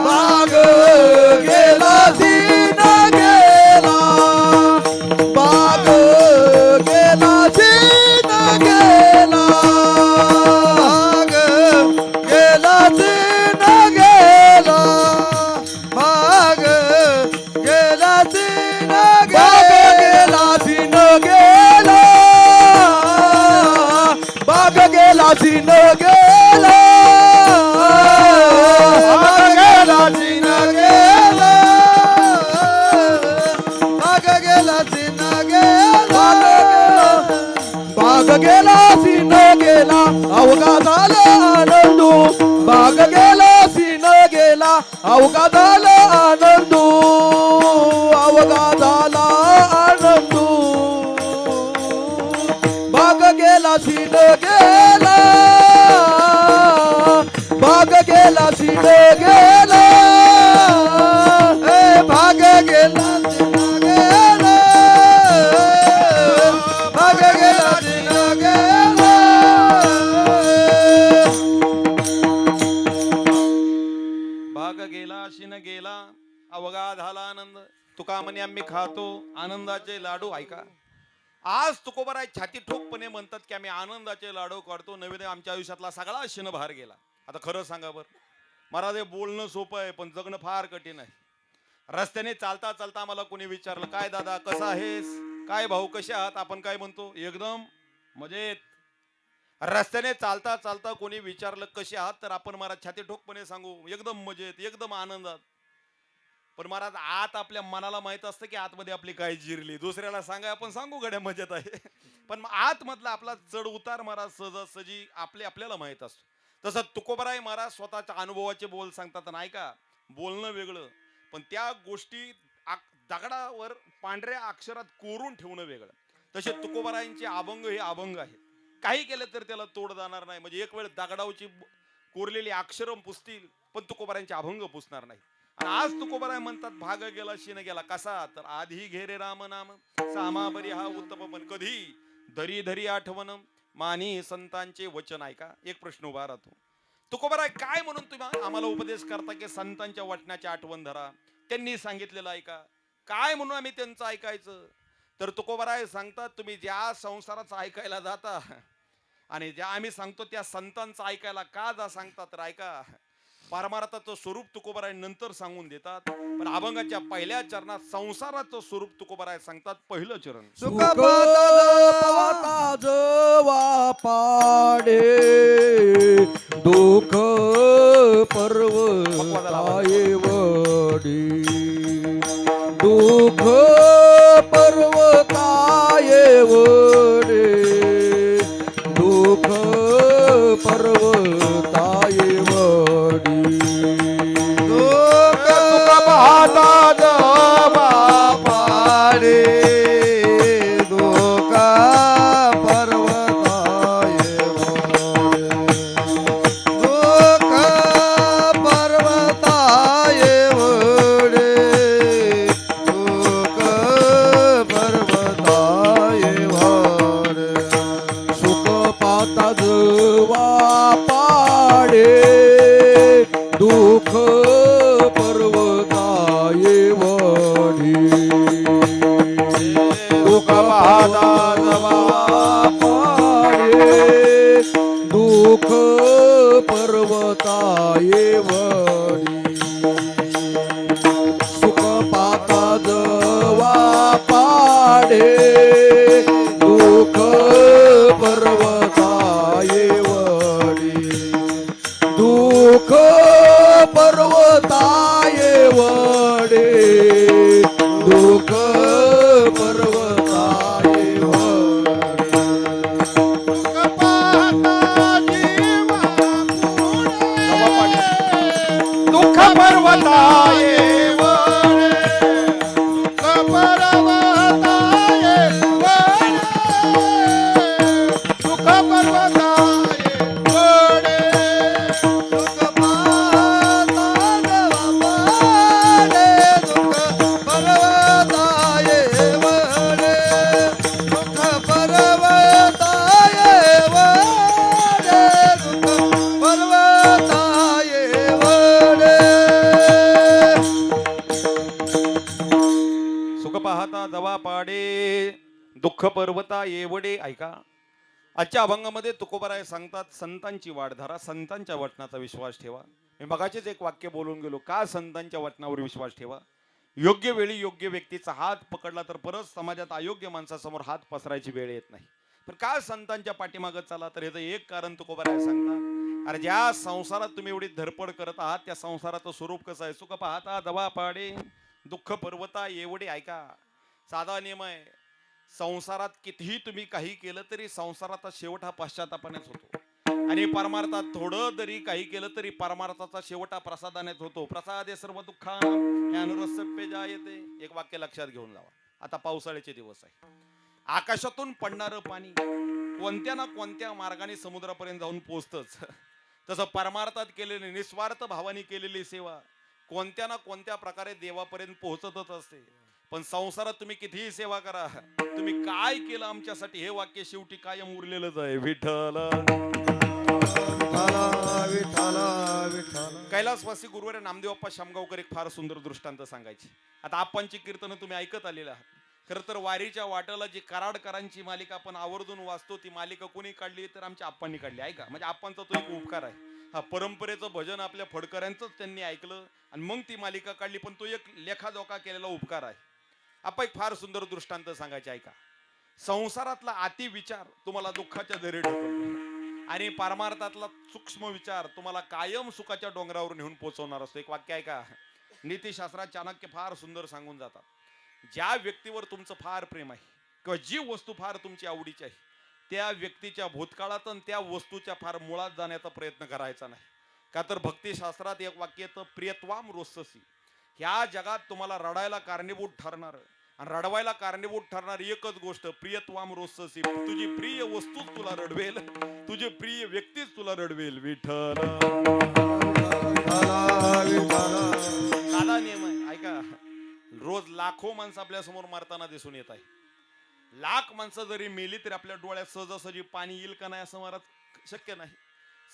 भाग गेला सीन गेला, भाग गेला सीन गेला, भाग गेला सीन गेला, भाग गेला सीन भाग गेला सीन गेला, भाग गेला सीन गेला, भाग गेला सीन गेला, भाग गेला सीन गेला, अवघा झाला आनंदू. भाग गेला सीन गेला, अवघा झाला आनंदू, अवघा झाला आनंदू. भाग गेला सीन गेला, भाग गेला सीन गेला, भाग गेला सीन गेला, भाग गेला सीन गेला. भाग गेला शिन गेला अवघा झाला आनंद. तुका म्हणे आम्ही खातो आनंदाचे लाडू. ऐका आज तुकोबाराय छाती ठोकपणे म्हणतात की आम्ही आनंदाचे लाडू काढतो. नवीन आमच्या आयुष्यातला सगळा शिनभार गेला. आता खरं सांगा बरं महाराज, हे बोलणं सोपं आहे पण जगणं फार कठीण आहे. रस्त्याने चालता चालता मला कोणी विचारलं काय दादा कसा आहेस, काय भाऊ कसे आहात, आपण काय म्हणतो एकदम मजेत. रस्त्याने चालता चालता कोणी विचारलं कसे आहात तर आपण महाराज छाती ठोकपणे सांगू एकदम मजेत एकदम आनंदात. पण महाराज आत आपल्या मनाला माहित असतं की आतमध्ये आपली काय जिरली. दुसऱ्याला सांगा आपण सांगू गड्या मजेत आहे, पण आत मधला आपला चढ उतार महाराज सहजासहजी आपल्याला माहित असतो. तसं तुकोबाराय महाराज स्वतःच्या अनुभवाचे बोल सांगतात. नाही का बोलणं वेगळं पण त्या गोष्टी दगडावर पांढऱ्या अक्षरात कोरून ठेवणं वेगळं. तसे तुकोबारायांचे अभंग हे अभंग आहेत. काही केलं तर त्याला तोड जाणार नाही. म्हणजे एक वेळ दगडावची कोरलेली अक्षरं पुसतील पण तुकोबारायांचे अभंग पुसणार नाही. आणि आज तुकोबाराय म्हणतात भाग गेला शिन गेला. कसा तर आधी घेरे राम नाम सामा बरी हा उत्तम पण कधी धरी धरी आठवण मानी संतांचे वचन. ऐका एक प्रश्न उभा राहतो. तुकोबाराय काय म्हणून तुम्ही आम्हाला उपदेश करता की संतांच्या वचनाची आठवण धरा, त्यांनी सांगितलेलं ऐका. काय म्हणून आम्ही त्यांचं ऐकायचं. तर तुकोबाराय सांगतात तुम्ही ज्या संसाराचं ऐकायला जाता आणि ज्या आम्ही सांगतो त्या संतांचं ऐकायला का जा सांगतात तर ऐका, परमार्थाचं स्वरूप तुकोबाराय नंतर सांगून देतात, पण अभंगाच्या पहिल्या चरणात संसाराचं स्वरूप तुकोबाराय सांगतात. पहिलं चरण, सुख पाता जवा पाडे दुःख पर्वताये वडी दुःख पर्वताये वडे दुःख पर्वताये वडी दुःख पाहता जवा पाडे दुःख पर्वताये वडे दुःख पर्वताये वडे दुःख पर्वताये वडे सुख पाता जवा पाडे दुःख पर्वताये वडी दुःख पाहता जवा पाडे दुःख पर्वताये वडी सुख पाता जवा पाडे दुःख पर्वताये वडी दुःख पर्वताये वडे दुःख पर्वताये वडे दुःख पर्वताये वडे दुःख पर्वताये वडे दुःख पर्वताये वडे दुःख पाहता जवा पाडे दुःख पर्वताये वडे दुःख पर्वताये वडे दुःख पर्वताये वडे सुख पाहता दवा पाडे दुःख पर्वता येवडे. ऐका, आजच्या अभंगामध्ये तुकोबाराय सांगतात संतांची वाढधारा, संतांच्या वचनाचा विश्वास ठेवा. मी मगाचीच एक वाक्य बोलून गेलो, का संतांच्या वचनावर विश्वास ठेवा. योग्य वेळी योग्य व्यक्तीचा हात पकडला तर परत समाजात अयोग्य माणसासमोर हात पसरायची वेळ येत नाही. पण का संतांच्या पाठीमागं चला तर याचं एक कारण तुकोबाराय सांगतात. अरे ज्या संसारात तुम्ही एवढी धडपड करत आहात त्या संसाराचं स्वरूप कसं आहे. सुख पाहता दवा पाडे दुःख पर्वता एवढे. ऐका, साधा नियम आहे, संसारात कितीही तुम्ही काही केलं तरी संसाराचा शेवट हा पश्चातापानेच होतो, आणि परमार्थात थोडं जरी काही केलं तरी परमार्थाचा शेवट हा प्रसादानेच होतो. प्रसादे सर्व दुःखानुरसप्य जायते. एक वाक्य लक्षात घेऊन जावा. आता पावसाळ्याचे दिवस आहे, आकाशातून पडणारं पाणी कोणत्या ना कोणत्या मार्गाने समुद्रापर्यंत जाऊन पोहोचतच. तसं परमार्थात केलेली निस्वार्थ भावाने केलेली सेवा कोणत्या ना कोणत्या प्रकारे देवापर्यंत पोहोचतच असते. पण संसारात तुम्ही कितीही सेवा करा, तुम्ही काय केलं आमच्यासाठी हे वाक्य शेवटी कायम उरलेलंच आहे. विठ्ठल कैलासवासी गुरुवारी नामदेव अप्पा शामगावकर एक फार सुंदर दृष्टांत सांगायचे. आता आप्पांची कीर्तनं तुम्ही ऐकत आलेला आहात. खरं तर वारीच्या वाटेला जी कराडकरांची मालिका आपण आवर्जून वाचतो, ती मालिका कोणी काढली तर आमच्या आप्पांनी काढली. ऐका, म्हणजे आप्पांचा तो एक उपकार आहे. हा परंपरेचं भजन आपल्या फडकऱ्यांचंच त्यांनी ऐकलं आणि मग ती मालिका काढली, पण तो एक लेखाजोखा केलेला उपकार आहे. आपण एक फार सुंदर दृष्टांत सांगायचे. ऐका, संसारातला अति विचार तुम्हाला दुःखाच्या दरी ढकलतो आणि परमार्थातला सूक्ष्म विचार तुम्हाला कायम सुखाच्या डोंगरावर नेऊन पोहोचवणार असतो. एक वाक्य ऐका, नीतिशास्त्रात चाणक्य फार सुंदर सांगून जातात. ज्या व्यक्तीवर तुमचं फार प्रेम आहे किंवा जी वस्तू फार तुमची आवडीची आहे त्या व्यक्तीच्या भूतकाळात आणि त्या वस्तूच्या फार मुळात जाण्याचा प्रयत्न करायचा नाही. का तर भक्तिशास्त्रात एक वाक्य येतं, प्रियत्वाम रोससी. ह्या जगात तुम्हाला रडायला कारणीभूत ठरणार आणि रडवायला कारणीभूत ठरणार एकच गोष्ट, प्रियत्वाम रोससी. तुझी प्रिय वस्तूच तुला रडवेल, तुझी प्रिय व्यक्तीच तुला रडवेल. विठ्ठल साधा नियम आहे. ऐका, रोज लाखो माणसं आपल्या समोर मरताना दिसून येत आहे. लाख माणसं जरी मेली तरी आपल्या डोळ्यात सहजासहजी पाणी येईल का नाही असं मला शक्य नाही.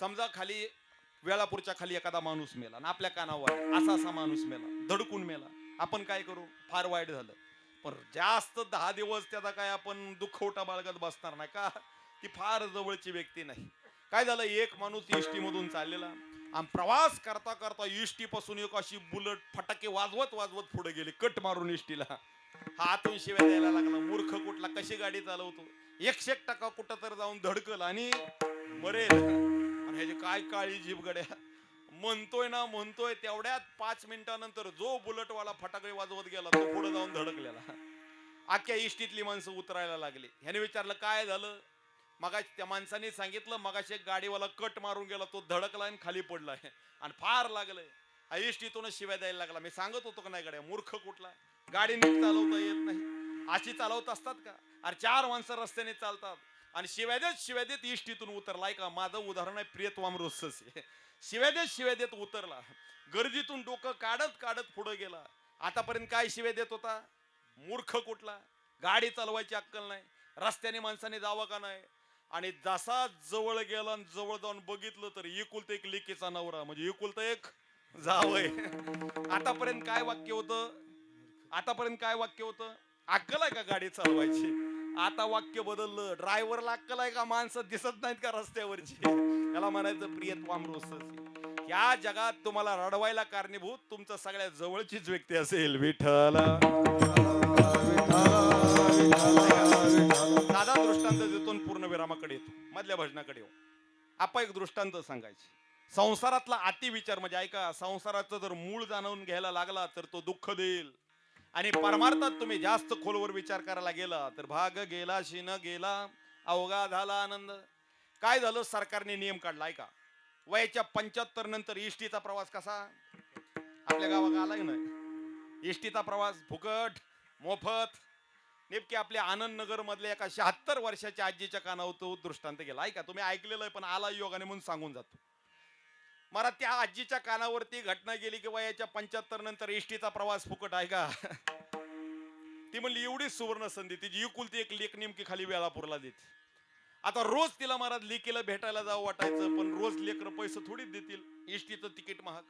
समजा खाली वेळापूरच्या खाली एखादा माणूस मेला आणि आपल्या कानावर असा असा माणूस मेला, धडकून मेला, आपण काय करू, फार वाईट झालं. पण जास्त 10 दिवस त्याचा काय आपण दुखवटा बाळगत बसणार नाही का, ती फार जवळची व्यक्ती नाही. काय झालं, एक माणूस एसटी मधून चाललेला आणि प्रवास करता करता एसटी पासून एक अशी बुलेट फटाके वाजवत वाजवत पुढे गेली, कट मारून एसटीला. हा आतून शिव्या द्यायला लागला, मूर्ख कुठला, कशी गाडी चालवतो, 101% कुठं तर जाऊन धडकल आणि मरेल. आणि ह्याची काय काळी जीभ गड्या. म्हणतोय ना म्हणतोय, तेवढ्यात 5 मिनिटानंतर जो बुलेटवाला फटाके वाजवत गेला तो पुढे जाऊन धडकलेला. अख्ख्या इष्टीतली माणसं उतरायला लागली. ह्याने विचारलं काय झालं, मगा त्या माणसाने सांगितलं मगाशी एक गाडीवाला कट मारून गेला, तो धडकला आणि खाली पडलाय आणि फार लागलंय. इष्टीतूनच शिव्या द्यायला लागला. मी सांगत होतो का नाही गड्या, मूर्ख कुठला, गाडी नीट चालवता येत नाही, अशी चालवत असतात का. अरे 4 माणसं रस्त्याने चालतात आणि शिव्या देत इष्टीतून उतरलाय का. माझं उदाहरण आहे प्रियतवाम रोससे. शिव्या देत उतरला, गर्दीतून डोकं काढत काढत पुढे गेला. आतापर्यंत काय शिव्या देत होता, मूर्ख कुठला, गाडी चालवायची अक्कल नाही, रस्त्याने माणसाने जावं का नाही. आणि जसा जवळ गेला आणि जवळ जाऊन बघितलं तर एकुलता एक लेकीचा नवरा, म्हणजे एकुलता एक जावय. आतापर्यंत काय वाक्य होतं, अक्कल आहे का गाडी चालवायची. आता वाक्य बदललं, ड्रायव्हरला अक्कल आहे का, माणसं दिसत नाहीत का रस्त्यावरची. याला म्हणायचं प्रियतवाम रोसस. या जगात तुम्हाला रडवायला कारणीभूत तुमचं सगळ्यात जवळचीच व्यक्ती असेल, विठ्ठल. साधा दृष्टांत देतो पूर्ण विरामाकडे येतो, मधल्या भजनाकडे येऊ. आपण एक दृष्टांत सांगायचे. संसारातला अति विचार म्हणजे ऐका, संसाराचं जर मूळ जाणून घ्यायला लागला तर तो दुःख देईल. आणि परमार्थात तुम्ही जास्त खोलवर विचार करायला गेला तर भाग गेला शिन गेला, अवघा झाला आनंद. काय झालं, सरकारने नियम काढला ऐका, वयाच्या 75 नंतर एसटीचा प्रवास कसा, आपल्या गावात आलाय ना एसटीचा प्रवास फुकट मोफत. नेमके आपल्या आनंद नगर मधल्या एका 76 वर्षाच्या आजीच्या कानावर तो दृष्टांत गेला ऐका. तुम्ही ऐकलेलं आहे पण आला योगाने म्हणून सांगून जातो. मला त्या आजीच्या कानावरती घटना गेली की वयाच्या 75 नंतर एसटीचा प्रवास फुकट आहे का. ती म्हणली एवढी सुवर्ण संधी, तिची एकुलती एक लेक नेमकी खाली वेळापूरला देते. आता रोज तिला महाराज लेकीला भेटायला जावं वाटायचं, पण रोज लेकर पैसे थोडीच देतील, एसटीचं तिकीट महाग.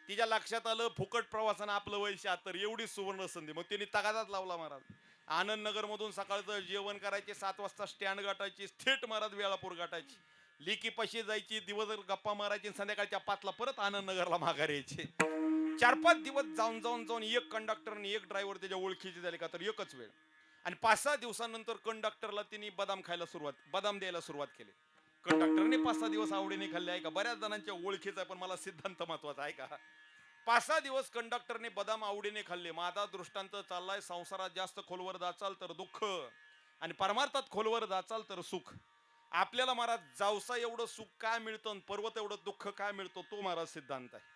तिच्या लक्षात आलं फुकट प्रवासानं आपलं वय 76, एवढी सुवर्ण संधी. मग तिने तगादाच लावला महाराज. आनंद नगर मधून सकाळचं जेवण करायचे, 7 वाजता स्टँड गाठायची, थेट महाराज वेळापूर गाठायची, लेकी पशी जायची, दिवसभर गप्पा मारायची, संध्याकाळच्या 5ला परत आनंद नगरला माघारी यायचे. 4-5 दिवस जाऊन एक कंडक्टर आणि एक ड्रायव्हर त्याच्या ओळखीचे झाले का तर एकच वेळ. आणि 5-6 दिवसानंतर कंडक्टरला तिने बदाम द्यायला सुरुवात केली. कंडक्टरने 5-6 दिवस आवडीने खाल्ले आहे का, बऱ्याच जणांच्या ओळखीचा आहे पण मला सिद्धांत महत्वाचा आहे का. 5-6 दिवस कंडक्टरने बदाम आवडीने खाल्ले. माझा दृष्टांत चाललाय, संसारात जास्त खोलवर जाचाल तर दुःख आणि परमार्थात खोलवर जाचाल तर सुख. आपल्याला महाराज जावसा एवढं सुख काय मिळतं, पर्वत एवढं दुःख काय मिळतो, तो महाराज सिद्धांत आहे.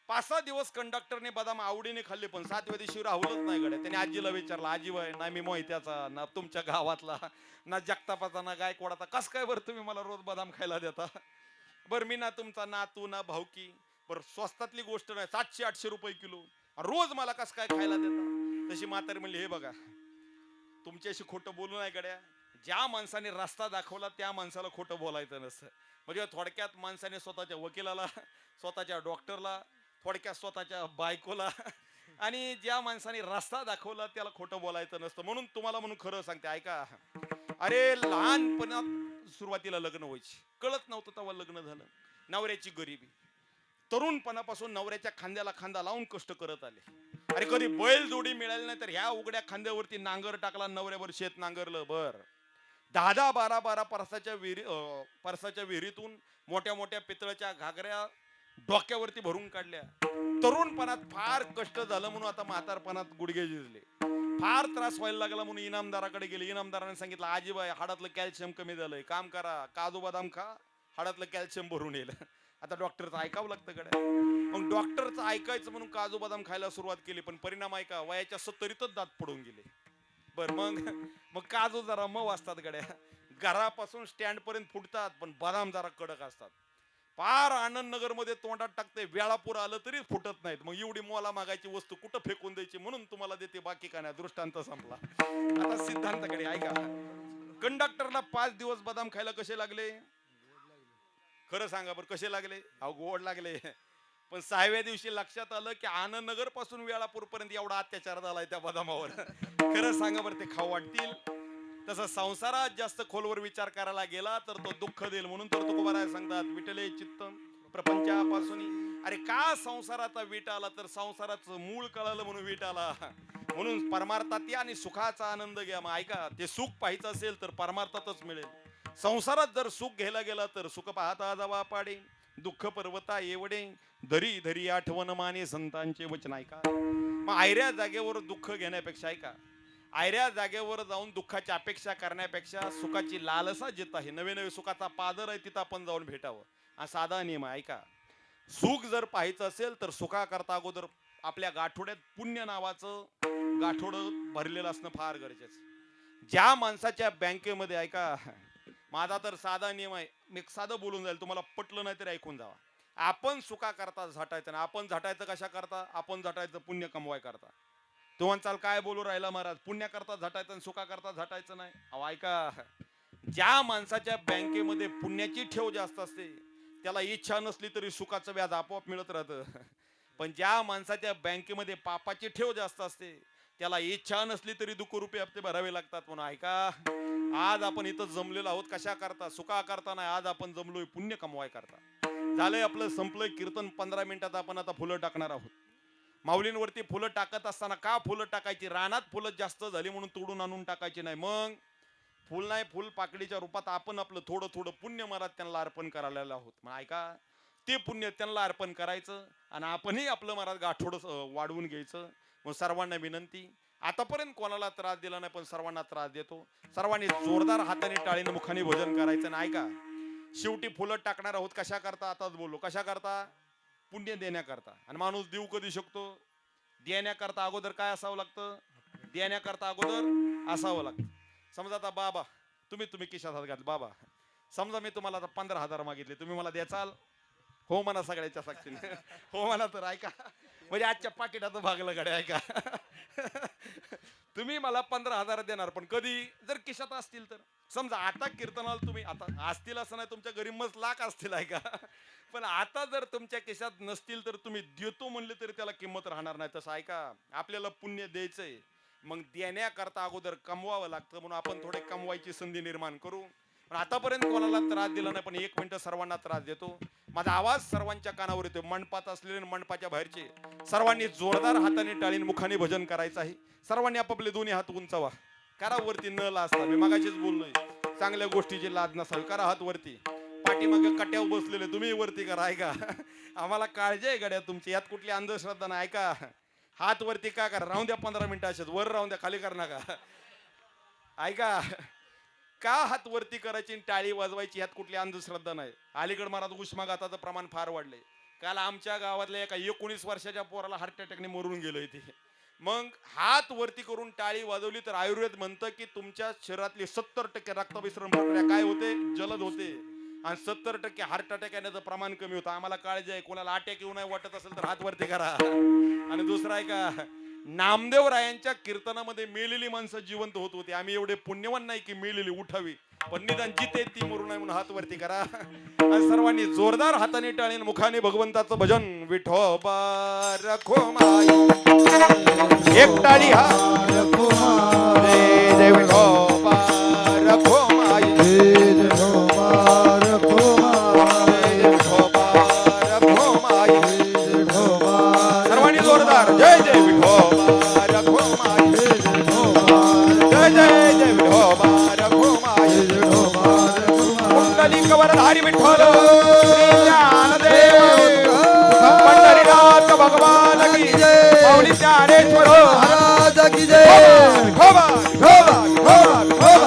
5-6 दिवस कंडक्टरने बदाम आवडीने खाल्ले पण 7व्या दिवशी राहुलच नाही गड्या. त्याने आजीला विचारलं, आजी बाय ना मी मोहित्याचा ना तुमच्या गावातला ना जगतापाचा ना गायकवाडाचा, कस काय बरं तुम्ही मला रोज बदाम खायला देता. बरं मी ना तुमचा नातू ना भाऊकी, बरं स्वस्तातली गोष्ट नाही 700-800 रुपये किलो, रोज मला कस काय खायला देता. तशी म्हातारी म्हणली, हे बघा तुमच्याशी खोटं बोलू नाही गड्या, ज्या माणसाने रस्ता दाखवला त्या माणसाला खोटं बोलायचं नसतं. म्हणजे थोडक्यात माणसाने स्वतःच्या वकिलाला, स्वतःच्या डॉक्टरला, थोडक्यात स्वतःच्या बायकोला, आणि ज्या माणसाने रस्ता दाखवला त्याला खोटं बोलायचं नसतं. म्हणून तुम्हाला म्हणून खरं सांगते ऐका. अरे लहानपणात सुरुवातीला लग्न व्हायची, कळत नव्हतं तेव्हा लग्न झालं. नवऱ्याची गरिबी, तरुणपणापासून नवऱ्याच्या खांद्याला खांदा लावून कष्ट करत आले. अरे कधी बैल जोडी मिळाली नाही तर ह्या उघड्या खांद्यावरती नांगर टाकला, नवऱ्यावर शेत नांगरलं. बर 10-12 परसाच्या विहिरीतून मोठ्या मोठ्या पितळाच्या घागऱ्या डोक्यावरती भरून काढल्या. तरुणपणात फार कष्ट झालं म्हणून आता म्हातारपणात गुडघे झिजले. फार त्रास व्हायला लागला म्हणून इनामदाराकडे गेले. इनामदाराने सांगितलं, आजीबाई हाडातलं कॅल्शियम कमी झालंय, काम करा काजू बदाम खा, हाडातलं कॅल्शियम भरून येईल. आता डॉक्टरचं ऐकावं लागतं गड्या. मग डॉक्टरचं ऐकायचं म्हणून काजू बदाम खायला सुरुवात केली, पण परिणाम ऐका, वयाच्या 70च दात पडून गेले. बर मग काजू जरा मऊ असतात गड्या, घरापासून स्टँड पर्यंत फुटतात, पण बदाम जरा कडक असतात. फार आनंद नगर मध्ये तोंडात टाकते, वेळापूर आलं तरी फुटत नाहीत. मग एवढी मोला मागायची वस्तू कुठं फेकून द्यायची, म्हणून तुम्हाला देते, बाकी काय नाही. दृष्टांत संपला. आता सिद्धांताकडे ऐका. कंडक्टरला 5 दिवस बदाम खायला कसे लागले, खरं सांगा बरं कसे लागले. अहो गोड लागले. पण 6व्या दिवशी लक्षात आलं की आनंदनगर पासून वेळापूर पर्यंत एवढा अत्याचार झालाय त्या बदामावर. खरं सांगा बरं, ते खाऊ वाटतील? तसं संसारात जास्त खोलवर विचार करायला गेला तर तो दुःख देईल. म्हणून तर तुकोबाराय सांगतात, विठले चित्त प्रपंचापासून. अरे का संसाराचा वीट आला? तर संसाराचं मूळ कळलं म्हणून वीट आला. म्हणून परमार्थात या आणि सुखाचा आनंद घ्या. मग ऐका, ते सुख पाहायचं असेल तर परमार्थातच मिळेल. संसारात जर सुख घ्यायला गेला तर सुख पाहता जावा पाडे, दुःख पर्वता एवढे, धरी धरी आठवण माने संतांचे वचन. ऐका, मग आयऱ्या जागेवर दुःख घेण्यापेक्षा, ऐका, आयऱ्या जागेवर जाऊन दुःखाची अपेक्षा करण्यापेक्षा सुखाची लालसा जित आहे, नवे नवे सुखाचा पादर आहे, तिथं आपण जाऊन भेटावं. हा साधा नियम आहे. ऐका, सुख जर पाहायचं असेल तर सुखाकरता अगोदर आपल्या गाठोड्यात पुण्य नावाचं गाठोड भरलेलं असणं फार गरजेचं. ज्या माणसाच्या बँकेमध्ये, ऐका, माझा तर साधा नियम आहे, मी साधं बोलून जाईल, तुम्हाला पटलं नाही तरी ऐकून जावा. आपण सुखा करता झटायचं ना. आपण झटायचं कशा करता? आपण झटायचं पुण्य कमवाय करता. तो म्हणचाल काय बोलू राहिला महाराज, पुण्य करता झटायचं आणि सुखा करता झटायचं नाही. अहो ऐका, ज्या माणसाच्या बँकेमध्ये पुण्याची ठेव जास्त असते त्याला इच्छा नसली तरी सुखाचं व्याज आपोआप मिळत राहतं. पण ज्या माणसाच्या बँकेमध्ये पापाची ठेव जास्त असते त्याला इच्छा नसली तरी ₹2 हप्ते भरावे लागतात. म्हणून ऐका, आज आपण इथं जमलेलो आहोत कशा करता? सुखा करता नाही. आज आपण जमलोय पुण्य कमवाय करता. झालंय आपलं, संपलंय कीर्तन. 15 मिनिटात आपण आता फुलं टाकणार आहोत. माऊलींवरती फुलं टाकत असताना का फुलं टाकायची? रानात फुलं जास्त झाली म्हणून तोडून आणून टाकायची नाही. मग फुल नाही, फुल पाकळीच्या रूपात आपण आपलं थोडं थोडं पुण्य महाराज त्यांना अर्पण करायला आहोत. मग ऐका, ते पुण्य त्यांना अर्पण करायचं आणि आपणही आपलं महाराज गाठोड वाढवून घ्यायचं. मग सर्वांना विनंती, आतापर्यंत कोणाला त्रास दिला नाही पण सर्वांना त्रास देतो. सर्वांनी जोरदार हाताने टाळीने मुखाने भोजन करायचं. ना ऐका, शेवटी फुलं टाकणार आहोत कशा करता? आताच बोललो, कशा करता? पुण्य देण्याकरता. आणि माणूस देऊ कधी शकतो? देण्याकरता अगोदर काय असावं लागतं? देण्याकरता अगोदर असावं लागतं. समजा आता बाबा, तुम्ही खिशात हात घातले. बाबा, समजा मी तुम्हाला आता 15,000 मागितले, तुम्ही मला द्याचाल? हो म्हणा सगळ्याच्या सक्तीने. हो म्हणा. तर ऐका, म्हणजे आजच्या पाकिटाचं भागलं गड्या. ऐका, तुम्ही मला 15,000 देणार, पण कधी? जर खिशात असतील तर. समजा आता कीर्तनाला तुम्ही, आता असतील असं नाही, तुमच्या घरी मस्त लाख असतील, ऐका, पण आता जर तुमच्या खिशात नसतील तर तुम्ही देतो म्हणले तरी त्याला किंमत राहणार नाही. तसं ऐका, आपल्याला पुण्य द्यायचंय, मग देण्याकरता अगोदर कमवावं लागतं. म्हणून आपण थोडे कमवायची संधी निर्माण करू. पण आतापर्यंत कोणाला त्रास दिला नाही, पण 1 मिनिट सर्वांना त्रास देतो. माझा आवाज सर्वांच्या कानावर येतो. मंडपात असलेले मंडपाच्या बाहेरचे सर्वांनी जोरदार हाताने टाळीने मुखाने भजन करायचं आहे. सर्वांनी आपापले दोन्ही हात उंचावा. करा वरती, न लाजता. मी मगाशीच बोललोय, चांगल्या गोष्टीची लाज नसावी. करा हात वरती. पाठीमागे कट्यावर बसलेले तुम्ही वरती करा. ऐका, आम्हाला काळजी आहे गड्या तुमची, यात कुठली अंधश्रद्धा नाही. ऐका, हात वरती का करा? राहून द्या 15 मिनिटं असेच, वर राहून द्या, खाली कर नका. ऐका, का हात वरती करायची टाळी वाजवायची, यात कुठली अंधश्रद्धा नाही. अलीकड महाराज उष्माघाताचं प्रमाण फार वाढलंय. काल आमच्या गावातल्या एका 19 वर्षाच्या पोराला हार्ट अटॅकने मरून गेलोय ते. मग हात वरती करून टाळी वाजवली तर आयुर्वेद म्हणतं की तुमच्या शरीरातली 70% रक्तभिसरण प्रक्रिया काय होते? जलद होते. आणि 70% हार्ट अटॅक येण्याचं प्रमाण कमी होतं. आम्हाला काळजी आहे, कोणाला अटॅक येऊ नाही वाटत असेल तर हात वरती करा. आणि दुसरं आहे का, नामदेव रायांच्या कीर्तनामध्ये मेलेली माणसं जिवंत होत होती. आम्ही एवढे पुण्यवान नाही की मेलेली उठावी, पण निदान जिथे ती मरू नये म्हणून हात वरती करा. आणि सर्वांनी जोरदार हाताने टाळीने मुखाने भगवंताचं भजन. विठोबा रखो माई, एक टाळी हा रखो माई, जय विठोबा रखो माई, जय विठोबा रखो माई, जय विठोबा रखो माई, जय विठोबा. सर्वांनी जोरदार जय जय विठोबा रखो माई, जय विठोबा, जय जय जय विठोबा रखो माई, जय विठोबा रखो माई. कुंडलिक वरधारी विठ्ठल श्री ज्ञानदेव पंढरीनाथ भगवान की जय. माऊली ज्ञानेश्वर महाराज की जय. विठोबा विठोबा विठोबा विठोबा.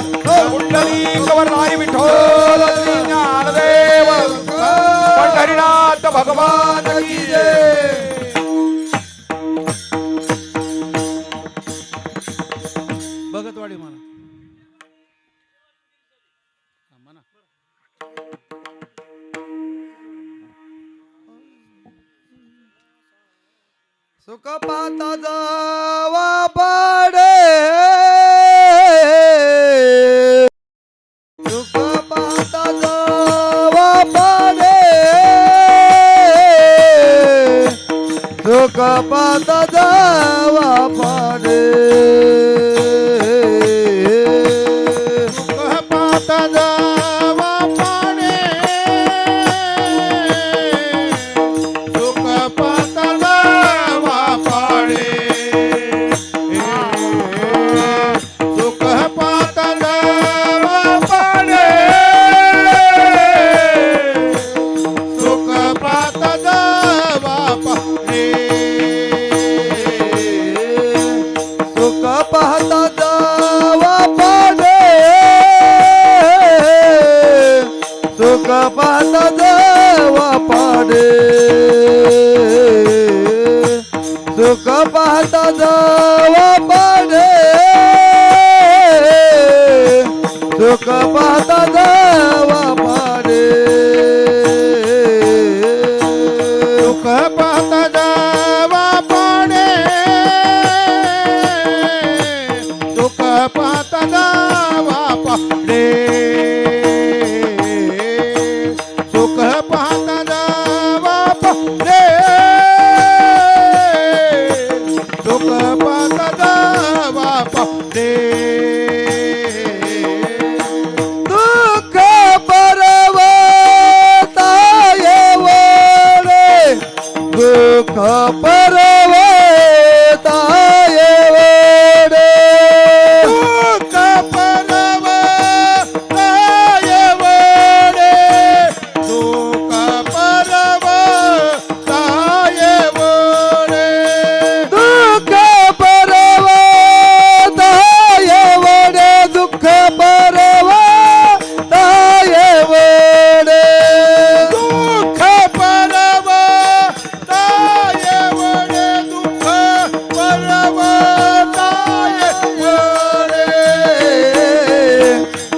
कुंडलिक वरधारी विठ्ठल श्री ज्ञानदेव पंढरीनाथ भगवान की जय. भगतवाडी म्हणा. सुख पाता जावा पाडे, सुख पाता जावा पाडे, सुख पाहता जावा पाडे सुख पाहता जावा पाडे सुख पाहता जावा पाडे सुख पाहता जावा पाडे सुख पाहता जावा पाडे सुख पाहता जावा पाडे सुख पाहता जावा पाडे सुख पाहता जावा पाडे सुख पाहता जावा पाडे सुख पाहता जावा पाडे सुख पाहता जावा पाडे सुख पाहता जावा पाडे सुख पाहता जावा पाडे दुःख पर्वता येवडे दुःख पर्वता येवडे दुःख पर्वता येवडे दुःख पर्वता येवडे दुःख पर्वता येवडे दुःख पर्वता येवडे दुःख पर्वता येवडे दुःख पर्वता येवडे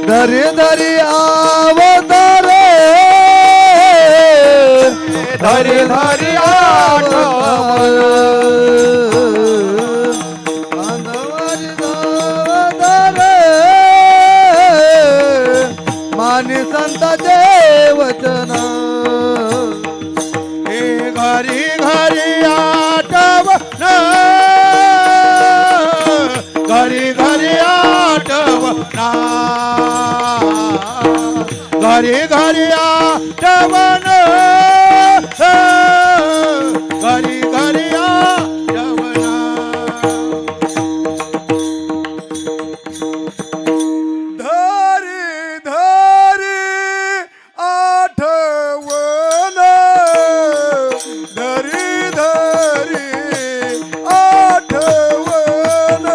धरी धरी अवतारे धरी धरी मानी संताचे वचन हे घरी घरी आठवण घरी घरी आठवण घरी घरी आठवण घरी घरी आठवण धरी धरी आठवण धरी धरी आठवण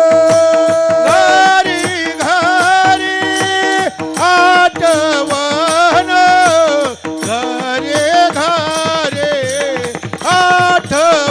घरी घरी आठवण घरी घरी आठवण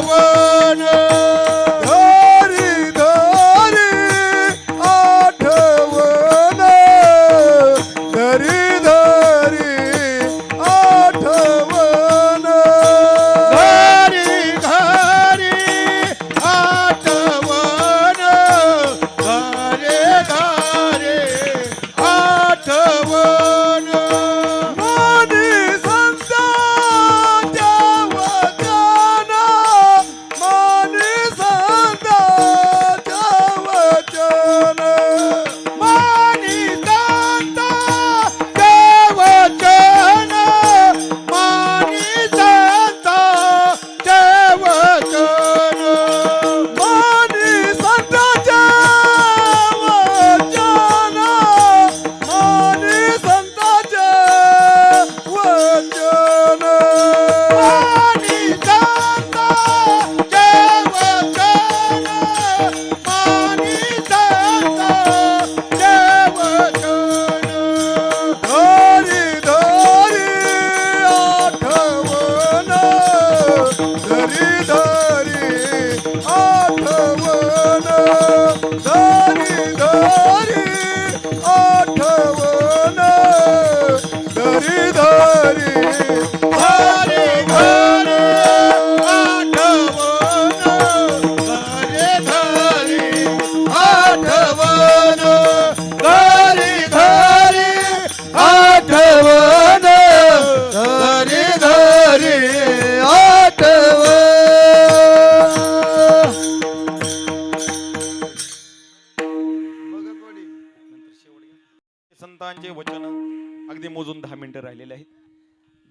अगदी मोजून 10 मिनिटं राहिलेले आहेत.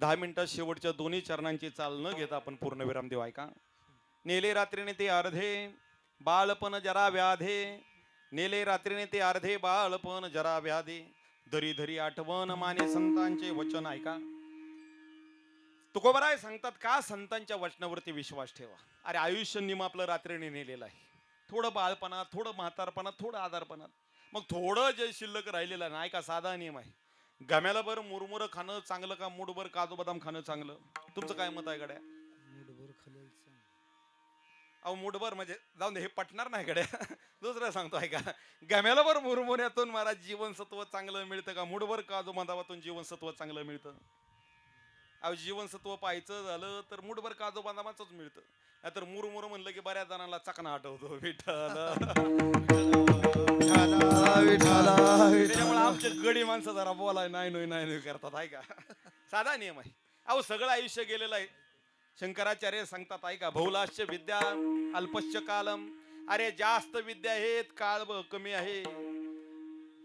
10 मिनिटात शेवटच्या दोन्ही चरणांची चाल न घेता आपण पूर्ण विराम देऊ. ऐका. नेले रात्रीने ते अर्धे बाळपण जरा व्याधे, नेले रात्रीने ते अर्धे बाळपण जरा व्याधे, धरी धरी आठवण माने संतांचे वचन. ऐका. तुकोबराय सांगतात का संतांच्या वचनावरती विश्वास ठेवा. अरे आयुष्य निम आपलं रात्रीने नेलेलं आहे. थोडं बाळपणात, थोडं म्हातारपणात, थोडं आजारपणात, मग थोडं जे शिल्लक राहिलेलं नाही का. साधा नियम आहे. गम्याला बरं मुरमुरं खाणं चांगलं का मूठभर काजू बदाम खाणं चांगलं? तुमचं काय मत आहे गड्या? अहो मूठभर म्हणजे जाऊन दे, हे पटणार नाही गड्या. दुसरं सांगतो आहे का. गम्याला बरं मुरमुऱ्यातून महाराज जीवनसत्व चांगलं मिळतं का मूठभर काजू बदामातून जीवनसत्व चांगलं मिळतं? अहो जीवनसत्व पाहायचं झालं तर मूठभर काजू बदामाचंच मिळतं. नाहीतर मुरमुर म्हणलं की बऱ्याच जणांना चकना आठवतो. त्याच्यामुळे आमचे गडी माणसं जरा बोलाय नाही करतात. ऐका. साधा नियम आहे. अहो सगळं आयुष्य गेलेलं आहे. शंकराचार्य सांगतात ऐका. बहुलाश्य विद्या अल्पश्च कालम. अरे जास्त विद्या आहेत, काळ कमी आहे.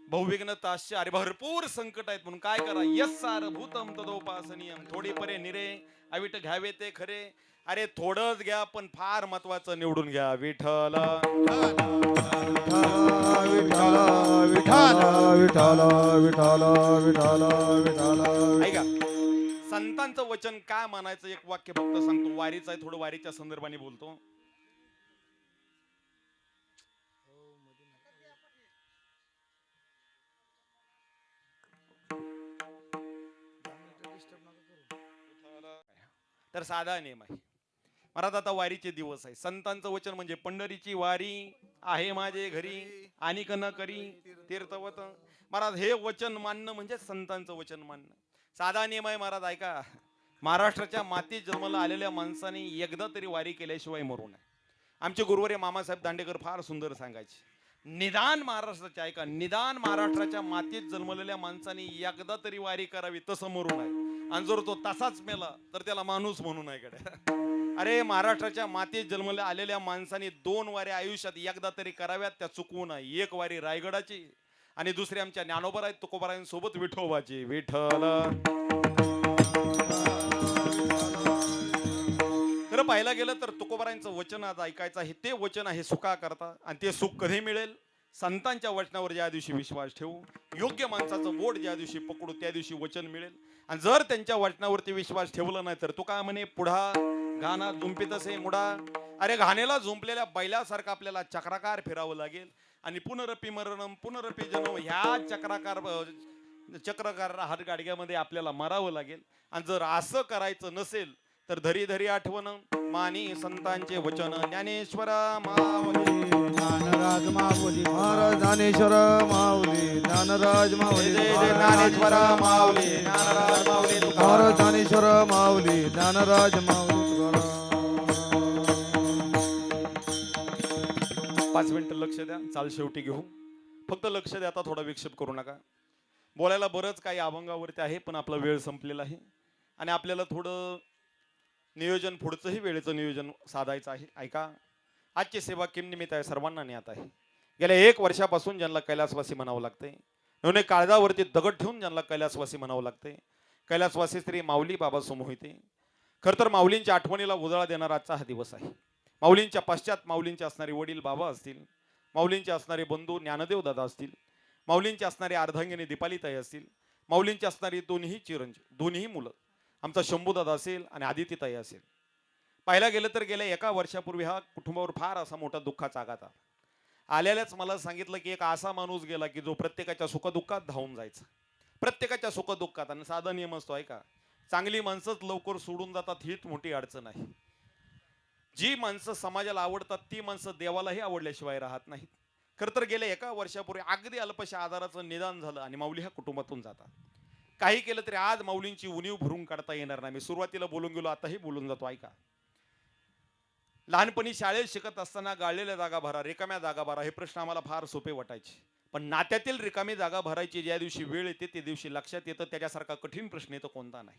बहुविघ्नताश्च. अरे भरपूर संकट आहेत म्हणून काय करा. यस सार भूतम तदोपासनीयम. थोडी परे निरे अविट घ्यावे ते खरे. अरे थोडंच घ्या पण फार महत्वाचं निवडून घ्या. विठ्ठल ऐका. संतांचं वचन काय मानायचं एक वाक्य फक्त सांगतो. वारीचं आहे, थोडं वारीच्या संदर्भाने बोलतो. तर साधा नियम आहे महाराज. आता वारीचे दिवस आहे. संतांचं वचन म्हणजे पंढरीची वारी आहे माझे घरी आणि न करी तीर्थवत. महाराज हे वचन मानणं म्हणजे संतांचं वचन मानणं. साधा नियम आहे महाराज. ऐका. महाराष्ट्राच्या मातीत जन्माला आलेल्या माणसाने एकदा तरी वारी केल्याशिवाय मरू नये. आमचे गुरुवर्य मामासाहेब दांडेकर फार सुंदर सांगायचे. निदान महाराष्ट्राच्या ऐका निदान महाराष्ट्राच्या मातीत जन्मलेल्या माणसाने एकदा तरी वारी करावी, तसं मरू नये. आणि जर तो तसाच मेला तर त्याला माणूस म्हणू नये गड्या. अरे महाराष्ट्राच्या मातीत जन्मल्या आलेल्या माणसाने 2 वारी आयुष्यात एकदा तरी कराव्यात, त्या चुकवू नये. एक वारी रायगडाची आणि दुसरी आमच्या ज्ञानोबराय तुकोबरायांसोबत विठोबाची. विठ्ठल. खरं पाहायला गेलं तर तुकोबरायांचं वचन आज ऐकायचं आहे. ते वचन आहे सुखा करता. आणि ते सुख कधी मिळेल? संतांच्या वचनावर ज्या दिवशी विश्वास ठेवू, योग्य माणसाचं बोट ज्या दिवशी पकडू, त्या दिवशी वचन मिळेल. आणि जर त्यांच्या वचनावरती विश्वास ठेवला नाही तर तू काय म्हणे, पुढा घाना झुंपित असे मुडा. अरे घाणेला झुंपलेल्या बैलासारखं आपल्याला चक्राकार फिरावं लागेल. आणि पुनरपी मरणम पुनरपी जन्म ह्या चक्रकार हातगाडग्यामध्ये आपल्याला मरावं लागेल. आणि जर असं करायचं नसेल तर धरी धरी आठवण मानी संतांचे वचन. ज्ञानेश्वर माऊली ज्ञानराज माऊली महाराज. ज्ञानेश्वर माऊली ज्ञानराज माऊली ज्ञानेश्वर माऊली ज्ञानराज माऊली महाराज. ज्ञानेश्वर माऊली ज्ञानराज माऊली. 5 मिनिटं लक्ष द्या. चाल शेवटी घेऊ. फक्त लक्ष द्या. आता थोडा विक्षेप करू नका. बोलायला बरंच काही अभंगावरती आहे पण आपला वेळ संपलेला आहे आणि आपल्याला थोडं नियोजन पुढचंही वेळेचं नियोजन साधायचं आहे. ऐका. आजची सेवा किम निमित्त आहे सर्वांना ज्ञात आहे. गेल्या 1 वर्षापासून ज्यांना कैलासवासी म्हणावं लागतंय, नवने काळजावरती दगड ठेवून ज्यांना कैलासवासी म्हणावं लागतंय, कैलासवासी श्री माऊली बाबा समोहिते. खरं तर माऊलींच्या आठवणीला उजाळा देणारा आजचा हा दिवस आहे. माऊलींच्या पश्चात माऊलींचे असणारे वडील बाबा असतील, माऊलींचे असणारे बंधू ज्ञानदेव दादा असतील, माऊलींचे असणारे अर्धांगिनी दीपालीताई असतील, माऊलींचे असणारी दोन्ही चिरंजीव, दोन्ही मुलं आमचा शंभूदादा असेल आणि आदितीताई असेल. पाहायला गेलं तर गेल्या 1 वर्षापूर्वी हा कुटुंबावर फार असा मोठा दुःखाचा आघात आलेल्याच मला सांगितलं की एक असा माणूस गेला की जो प्रत्येकाच्या सुखदुःखात धावून जायचा. प्रत्येकाच्या सुखदुःखात. आणि साधा नियम असतो ऐका. चांगली माणसंच लवकर सोडून जातात हीच मोठी अडचण आहे. जी माणसं समाजाला आवडतात ती माणसं देवालाही आवडल्याशिवाय राहत नाहीत. खरं तर गेल्या 1 वर्षापूर्वी अगदी अल्पशा आजाराचं निदान झालं आणि माऊली ह्या कुटुंबातून जातात. काही केलं तरी आज माऊलींची उणीव भरून काढता येणार नाही. मी सुरुवातीला बोलून गेलो, आताही बोलून जातो ऐका. लहानपणी शाळेत शिकत असताना गाळलेल्या जागा भरा, रिकाम्या जागा भरा हे प्रश्न आम्हाला फार सोपे वाटायचे. पण नात्यातील रिकामी जागा भरायची ज्या दिवशी वेळ येते त्या दिवशी लक्षात येतं त्याच्यासारखा कठीण प्रश्न येतो कोणता नाही.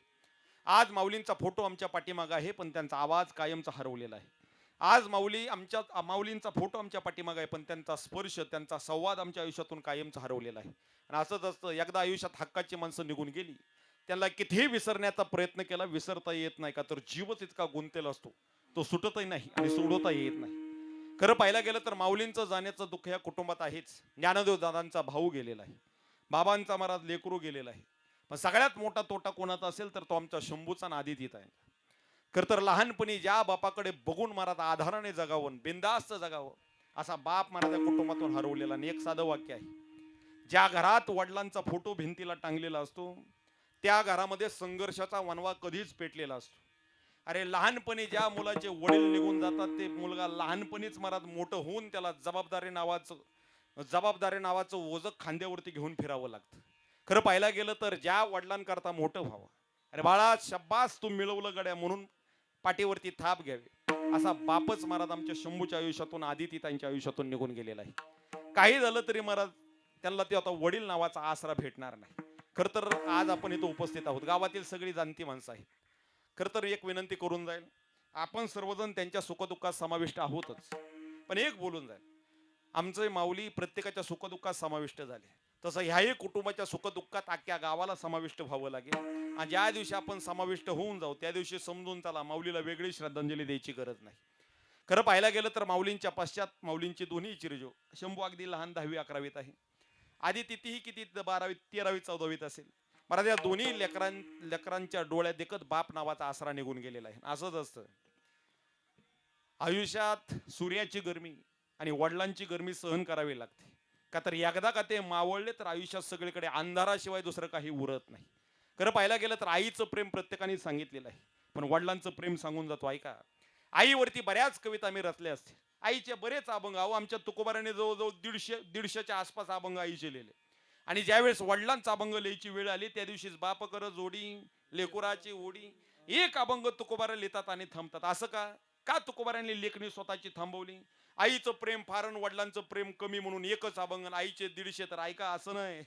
आज माऊलींचा फोटो आमच्या पाठीमागे आहे पण त्यांचा आवाज कायमचा हरवलेला आहे. आज माऊलींचा फोटो आमच्या पाठीमागे आहे पण त्यांचा स्पर्श, त्यांचा संवाद आमच्या आयुष्यातून कायमचा हरवलेला आहे. आणि असंच असतं, एकदा आयुष्यात हक्काची माणसं निघून गेली, त्यांना कितीही विसरण्याचा प्रयत्न केला विसरता येत नाही, का तर जीवच इतका गुंतेला असतो, तो सुटतही नाही आणि सोडवता येत नाही. खरं पाहायला गेलं तर माऊलींचं जाण्याचं दुःख या कुटुंबात आहेच. ज्ञानदेव दादांचा भाऊ गेलेला आहे, बाबांचा महाराज लेकरू गेलेला आहे, पण सगळ्यात मोठा तोटा कोणाचा असेल तर तो आमच्या शंभूचा नादीत येत आहे. खर तर लहानपणी ज्या बापाकडे बघून महाराज आधाराने जगावं, बिंदास्त जगावं, असा बाप महाराज या कुटुंबातून हरवलेला. आणि एक साधं वाक्य आहे, ज्या घरात वडिलांचा फोटो भिंतीला टांगलेला असतो त्या घरामध्ये संघर्षाचा वनवा कधीच पेटलेला असतो. अरे लहानपणी ज्या मुलाचे वडील निघून जातात ते मुलगा लहानपणीच महाराज मोठं होऊन त्याला जबाबदारी नावाचं ओझं खांद्यावरती घेऊन फिरावं लागतं. खरं पाहायला गेलं तर ज्या वडिलांकरता मोठं व्हावं, अरे बाळा शब्बास तू मिळवलं गड्या म्हणून पाठीवरती थाप घ्यावी, असा बापच महाराज आमच्या शंभूच्या आयुष्यातून आदिती त्यांच्या आयुष्यातून निघून गेलेला आहे. काही झालं तरी महाराज त्यांना ते आता वडील नावाचा आसरा भेटणार नाही. खर तर आज आपण इथं उपस्थित आहोत, गावातील सगळी जाणती माणसं आहेत. खर तर एक विनंती करून जाईल, आपण सर्वजण त्यांच्या सुखदुःखात समाविष्ट आहोतच, पण एक बोलून जाईल, आमचे माऊली प्रत्येकाच्या सुखदुःखात समाविष्ट झाले, तसं ह्याही कुटुंबाच्या सुखदुःखात अख्ख्या गावाला समाविष्ट व्हावं लागेल. आणि ज्या दिवशी आपण समाविष्ट होऊन जाऊ त्या दिवशी समजून चला माऊलीला वेगळी श्रद्धांजली द्यायची गरज नाही. खरं पाहायला गेलं तर माऊलींच्या पश्चात माऊलींची दोन्ही चिरजो, शंभू अगदी लहान 10वी 11वीत आहे, आदिती तीही किती 12वी 13वी 14वीत असेल. मला या दोन्ही लेकरांच्या डोळ्यात देखत बाप नावाचा आसरा निघून गेलेला आहे. असंच असतं आयुष्यात, सूर्याची गरमी आणि वडिलांची गरमी सहन करावी लागते, का तर एकदा का ते मावळले तर आयुष्यात सगळीकडे अंधाराशिवाय दुसरं काही उरत नाही. खरं पाहायला गेलं तर आईचं प्रेम प्रत्येकाने सांगितलेलं आहे, पण वडिलांचं प्रेम सांगून जातो. ऐका, आईवरती बऱ्याच कविता मी रचल्या असतील, आईचे बरेच अभंग, अहो आमच्या तुकोबाराने जवळजवळ 150च्या आसपास अभंग आईचे लिहिले. आणि ज्यावेळेस वडिलांचा अभंग लिहायची वेळ आली त्या दिवशीच बाप कर जोडी लेकुराची ओढी, एक अभंग तुकोबारा लिहितात आणि थांबतात. असं का तुकोबारांनी लेखणी स्वतःची थांबवली? आईचं प्रेम फार आणि वडिलांचं प्रेम कमी म्हणून एकच अभंग, आईचे 150. तर ऐका, असं नाही,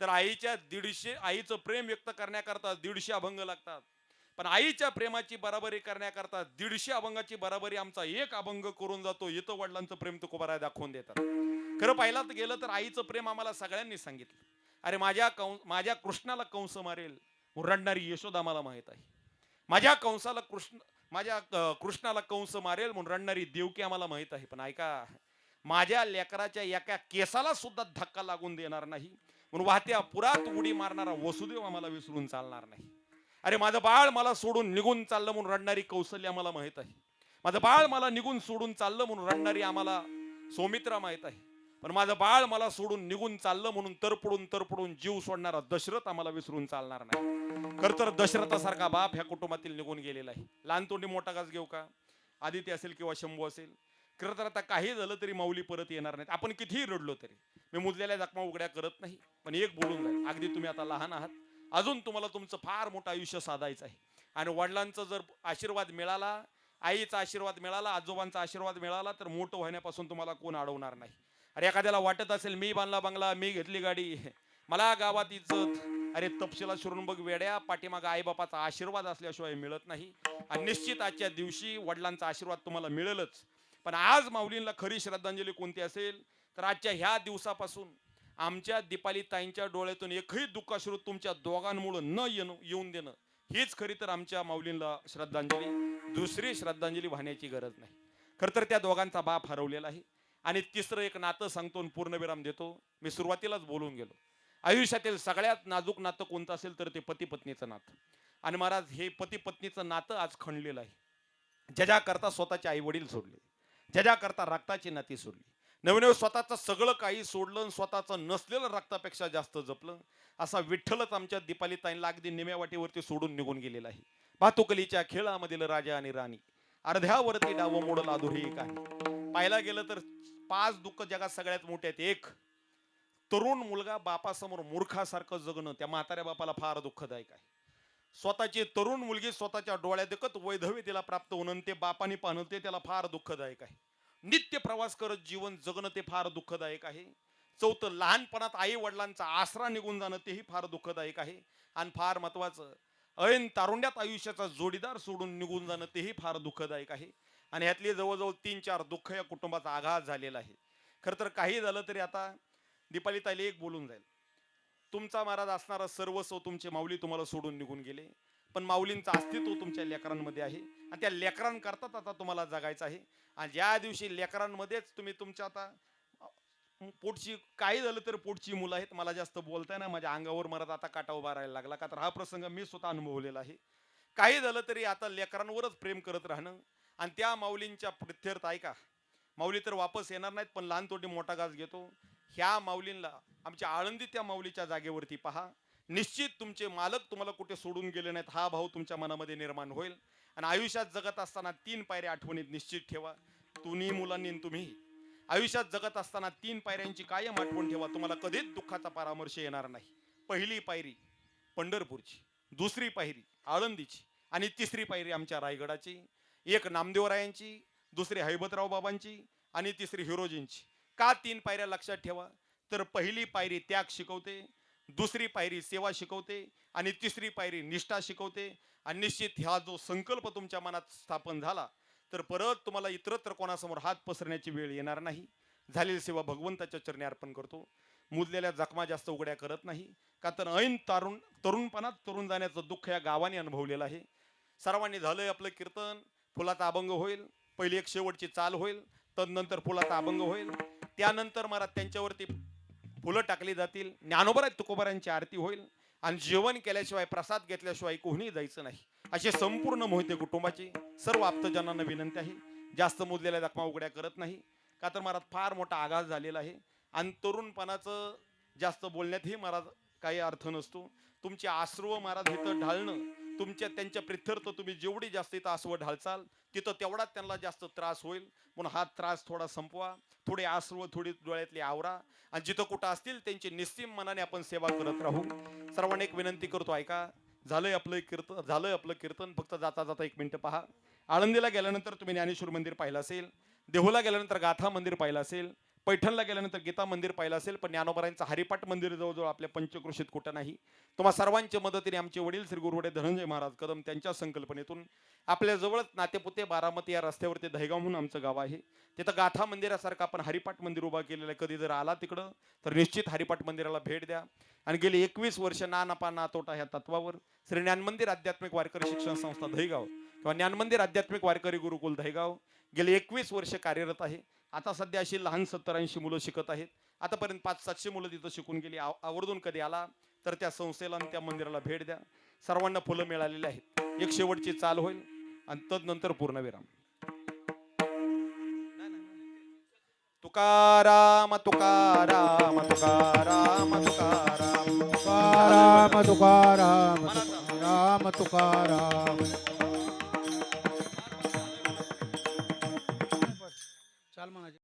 तर आईचं प्रेम व्यक्त करण्याकरता 150 अभंग लागतात, पण आईच्या प्रेमाची बराबरी करण्याकरता 150 अभंगाची बराबरी आमचा एक अभंग करून जातो. येतं वडिलांचं प्रेम तुकोबारा दाखवून देतात. खरं पाहिलं गेलं तर आईचं प्रेम आम्हाला सगळ्यांनी सांगितलं. अरे माझ्या कृष्णाला कंस मारेल रडणारी यशोदा मला माहित आहे, माझ्या कृष्णाला कंस मारेल म्हणून रडणारी देवकी आम्हाला माहित आहे. पण ऐका, माझ्या लेकराच्या एका केसाला सुद्धा धक्का लागून देणार नाही म्हणून वाहत्या पुरात उडी मारणारा वसुदेव आम्हाला विसरून चालणार नाही. अरे माझं बाळ मला सोडून निघून चाललं म्हणून रडणारी कौसल्य आम्हाला माहित आहे, माझं बाळ मला निघून सोडून चाललं म्हणून रडणारी आम्हाला सौमित्रा माहित आहे, पण माझं बाळ मला सोडून निघून चाललं म्हणून तरपडून जीव सोडणारा दशरथ आम्हाला विसरून चालणार नाही. खरं तर दशरथासारखा बाप ह्या कुटुंबातील निघून गेलेला आहे. लहान तोंडी मोठा घास घेऊ का, आदिती असेल किंवा शंभू असेल. खरं तर आता काही झालं तरी माऊली परत येणार नाहीत, आपण कितीही रडलो तरी. मी मुजलेल्या जखमा उघड्या करत नाही, पण एक बोलून जाईल, अगदी तुम्ही आता लहान आहात, अजून तुम्हाला तुमचं फार मोठं आयुष्य साधायचं आहे. आणि वडिलांचा जर आशीर्वाद मिळाला, आईचा आशीर्वाद मिळाला, आजोबांचा आशीर्वाद मिळाला तर मोठं होण्यापासून तुम्हाला कोण अडवणार नाही. अरे एखाद्याला वाटत असेल मी बांधला बंगला, मी घेतली गाडी, मला गावात इज्जत, अरे तपशिला शिरून बघ वेड्या, पाठीमाग आईबापाचा आशीर्वाद असल्याशिवाय मिळत नाही. आणि निश्चित आजच्या दिवशी वडिलांचा आशीर्वाद तुम्हाला मिळेलच. पण आज माऊलींना खरी श्रद्धांजली कोणती असेल तर आजच्या ह्या दिवसापासून आमच्या दीपाली ताईंच्या डोळ्यातून एकही दुःखाश्रू तुमच्या दोघांमुळे न येऊन देणं, हीच खरी तर आमच्या माऊलींना श्रद्धांजली. दुसरी श्रद्धांजली वाहण्याची गरज नाही. खरं तर त्या दोघांचा बाप हरवलेला आहे. आणि तिसरं एक नातं सांगतो आणि पूर्णविराम देतो. मी सुरुवातीलाच बोलून गेलो, आयुष्यातील सगळ्यात नाजूक नातं कोणतं असेल तर ते पती पत्नीचं नातं. आणि महाराज हे पती पत्नीचं नातं आज खणलेलं आहे. ज्याच्याकरता स्वतःचे आई वडील सोडले, ज्याच्याकरता रक्ताची नाती सोडली, नवनव स्वतःचं सगळं काही सोडलं, स्वतःचं नसलेलं रक्तापेक्षा जास्त जपलं, असा विठ्ठलच आमच्या दीपाली ताईंना अगदी निम्या वाटेवरती सोडून निघून गेलेला आहे. भातुकलीच्या खेळामधील राजा आणि राणी, अर्ध्यावरती डाव मोडल अधुरी एक आहे. पाहायला गेलं तर 5 दुःख जगात सगळ्यात मोठे आहेत. एक, तरुण मुलगा बापासमोर मूर्खासारखं जगणं त्या म्हाताऱ्या बापाला फार दुःखदायक आहे. स्वतःची तरुण मुलगी स्वतःच्या डोळ्यात देखत वैधव्य तिला प्राप्त होणं ते बापाने पाहणं ते त्याला फार दुःखदायक आहे. नित्य प्रवास करत जीवन जगणं ते फार दुःखदायक आहे. चौथं, लहानपणात आई वडिलांचा आसरा निघून जाणं तेही फार दुःखदायक आहे. आणि फार महत्वाचं, ऐन तारुण्यात आयुष्याचा जोडीदार सोडून निघून जाणं तेही फार दुःखदायक आहे. आणि ह्यातली जवळजवळ 3-4 दुःख या कुटुंबाचा आघात झालेला आहे. खरं तर काही झालं तरी आता दीपाली ताईला एक बोलून जाईल, तुमचा महाराज असणारा सर्वस्व तुमचे माऊली तुम्हाला सोडून निघून गेले, पण माऊलींचं अस्तित्व तुमच्या लेकरांमध्ये आहे आणि त्या लेकरांकरताच आता तुम्हाला जगायचं आहे. आणि ज्या दिवशी लेकरांमध्येच तुम्ही तुमच्या आता पोटची काही झालं तर पोटची मुलं आहेत. मला जास्त बोलताय ना, माझ्या अंगावर मरत आता काटा उभा राहायला लागला, का तर हा प्रसंग मी स्वतः अनुभवलेला आहे. काही झालं तरी आता लेकरांवरच प्रेम करत राहणं आणि त्या माऊलींच्या प्रित्यर्थ ऐका, माऊली तर वापस येणार नाहीत, पण लहान तोटी मोठा घास घेतो. ह्या माऊलींना आमच्या आळंदी त्या माऊलीच्या जागेवरती पहा. निश्चित तुमचे मालक तुम्हाला कुठे सोडून गेले नाहीत हा भाव तुमच्या मनामध्ये निर्माण होईल. आणि आयुष्यात जगत असताना 3 पायऱ्या आठवणीत निश्चित ठेवा. तुम्ही मुलांनी तुम्ही आयुष्यात जगत असताना 3 पायऱ्यांची कायम आठवण ठेवा. तुम्हाला कधीच दुःखाचा परामर्श येणार नाही. पहिली पायरी पंढरपूरची, दुसरी पायरी आळंदीची आणि तिसरी पायरी आमच्या रायगडाची. एक नामदेवरायांची, दुसरी हैबतराव बाबांची आणि तिसरी हिरोजींची. का 3 पायऱ्या लक्षात ठेवा? तर पहिली पायरी त्याग शिकवते, दुसरी पायरी सेवा शिकवते आणि तिसरी पायरी निष्ठा शिकवते. आणि निश्चित हा जो संकल्प तुमच्या मनात स्थापन झाला तर परत तुम्हाला इतरत्र कोणासमोर हात पसरण्याची वेळ येणार नाही. झालेली सेवा भगवंताच्या चरणी अर्पण करतो. मुजलेल्या जखमा जास्त उघड्या करत नाही, का तर ऐन तरुणपणात तरुण जाण्याचं दुःख या गावाने अनुभवलेलं आहे. सर्वांनी झालंय आपलं कीर्तन. फुलाचा अभंग होईल, पहिली एक शेवटची चाल होईल, तदनंतर फुलाचा अभंग होईल, त्यानंतर महाराज त्यांच्यावरती फुलं टाकली जातील. ज्ञानोबा तुकोबारांची आरती होईल आणि जेवण केल्याशिवाय प्रसाद घेतल्याशिवाय कोणी जायचं नाही. असे संपूर्ण मोहिते कुटुंबाची सर्व आप्तजनांना विनंती आहे, जास्त मुजलेल्या जखमा उघड्या करत नाही, का तर महाराज फार मोठा आघात झालेला आहे. आणि तरुणपणाचं जास्त बोलण्यातही महाराज काही अर्थ नसतो. तुमचे आश्रव महाराज इथं ढाळणं, त्यांच्या प्रित्यर्थ तुम्ही जेवढी जास्त इथं आसवं ढालचाल तिथं तेवढाच त्यांना जास्त त्रास होईल. म्हणून हा त्रास थोडा संपवा. थोडे आसरव थोडी डोळ्यातली आवरा आणि जिथं कुठं असतील त्यांची निस्सीम मनाने आपण सेवा करत राहू. सर्वांना एक विनंती करतो, ऐका. झालंय आपलं कीर्तन. फक्त जाता जाता 1 मिनिट पहा. आळंदीला गेल्यानंतर तुम्ही ज्ञानेश्वर मंदिर पाहिलं असेल, देहूला गेल्यानंतर गाथा मंदिर पाहिलं असेल, पैठणला गेल्यानंतर गीता मंदिर पाहिलं असेल, पण ज्ञानोबारांचं हरिपाठ मंदिर जवळजवळ आपल्या पंचक्रोशीत कुठं नाही. तुम्हा सर्वांच्या मदतीने आमचे वडील श्री गुरुवडे धनंजय महाराज कदम त्यांच्या संकल्पनेतून आपल्या जवळच नातेपुते बारामती या रस्त्यावरती दहेगाव म्हणून आमचं गाव आहे. तिथं गाथा मंदिरासारखं आपण हरिपाठ मंदिर उभा केलेलं आहे. कधी जर आला तिकडं तर निश्चित हरिपाठ मंदिराला भेट द्या. आणि गेली 21 वर्ष ना नफा ना तोटा ह्या तत्वावर श्री ज्ञानमंदिर आध्यात्मिक वारकरी शिक्षण संस्था दहेगाव किंवा ज्ञानमंदिर आध्यात्मिक वारकरी गुरुकुल दहेगाव गेली 21 वर्ष कार्यरत आहे. आता सध्या अशी लहान 70-80 मुलं शिकत आहेत. आतापर्यंत 500-700 मुलं तिथं शिकून गेली. आवर्जून कधी आला तर त्या संस्थेला आणि त्या मंदिराला भेट द्या. सर्वांना फुलं मिळालेली आहेत. एक शेवटची चाल होईल आणि तदनंतर पूर्णविराम. तुकाराम तुकाराम तुकाराम तुकाराम तुकाराम तुकाराम तुकाराम तुकाराम. चाल म्हणायचे.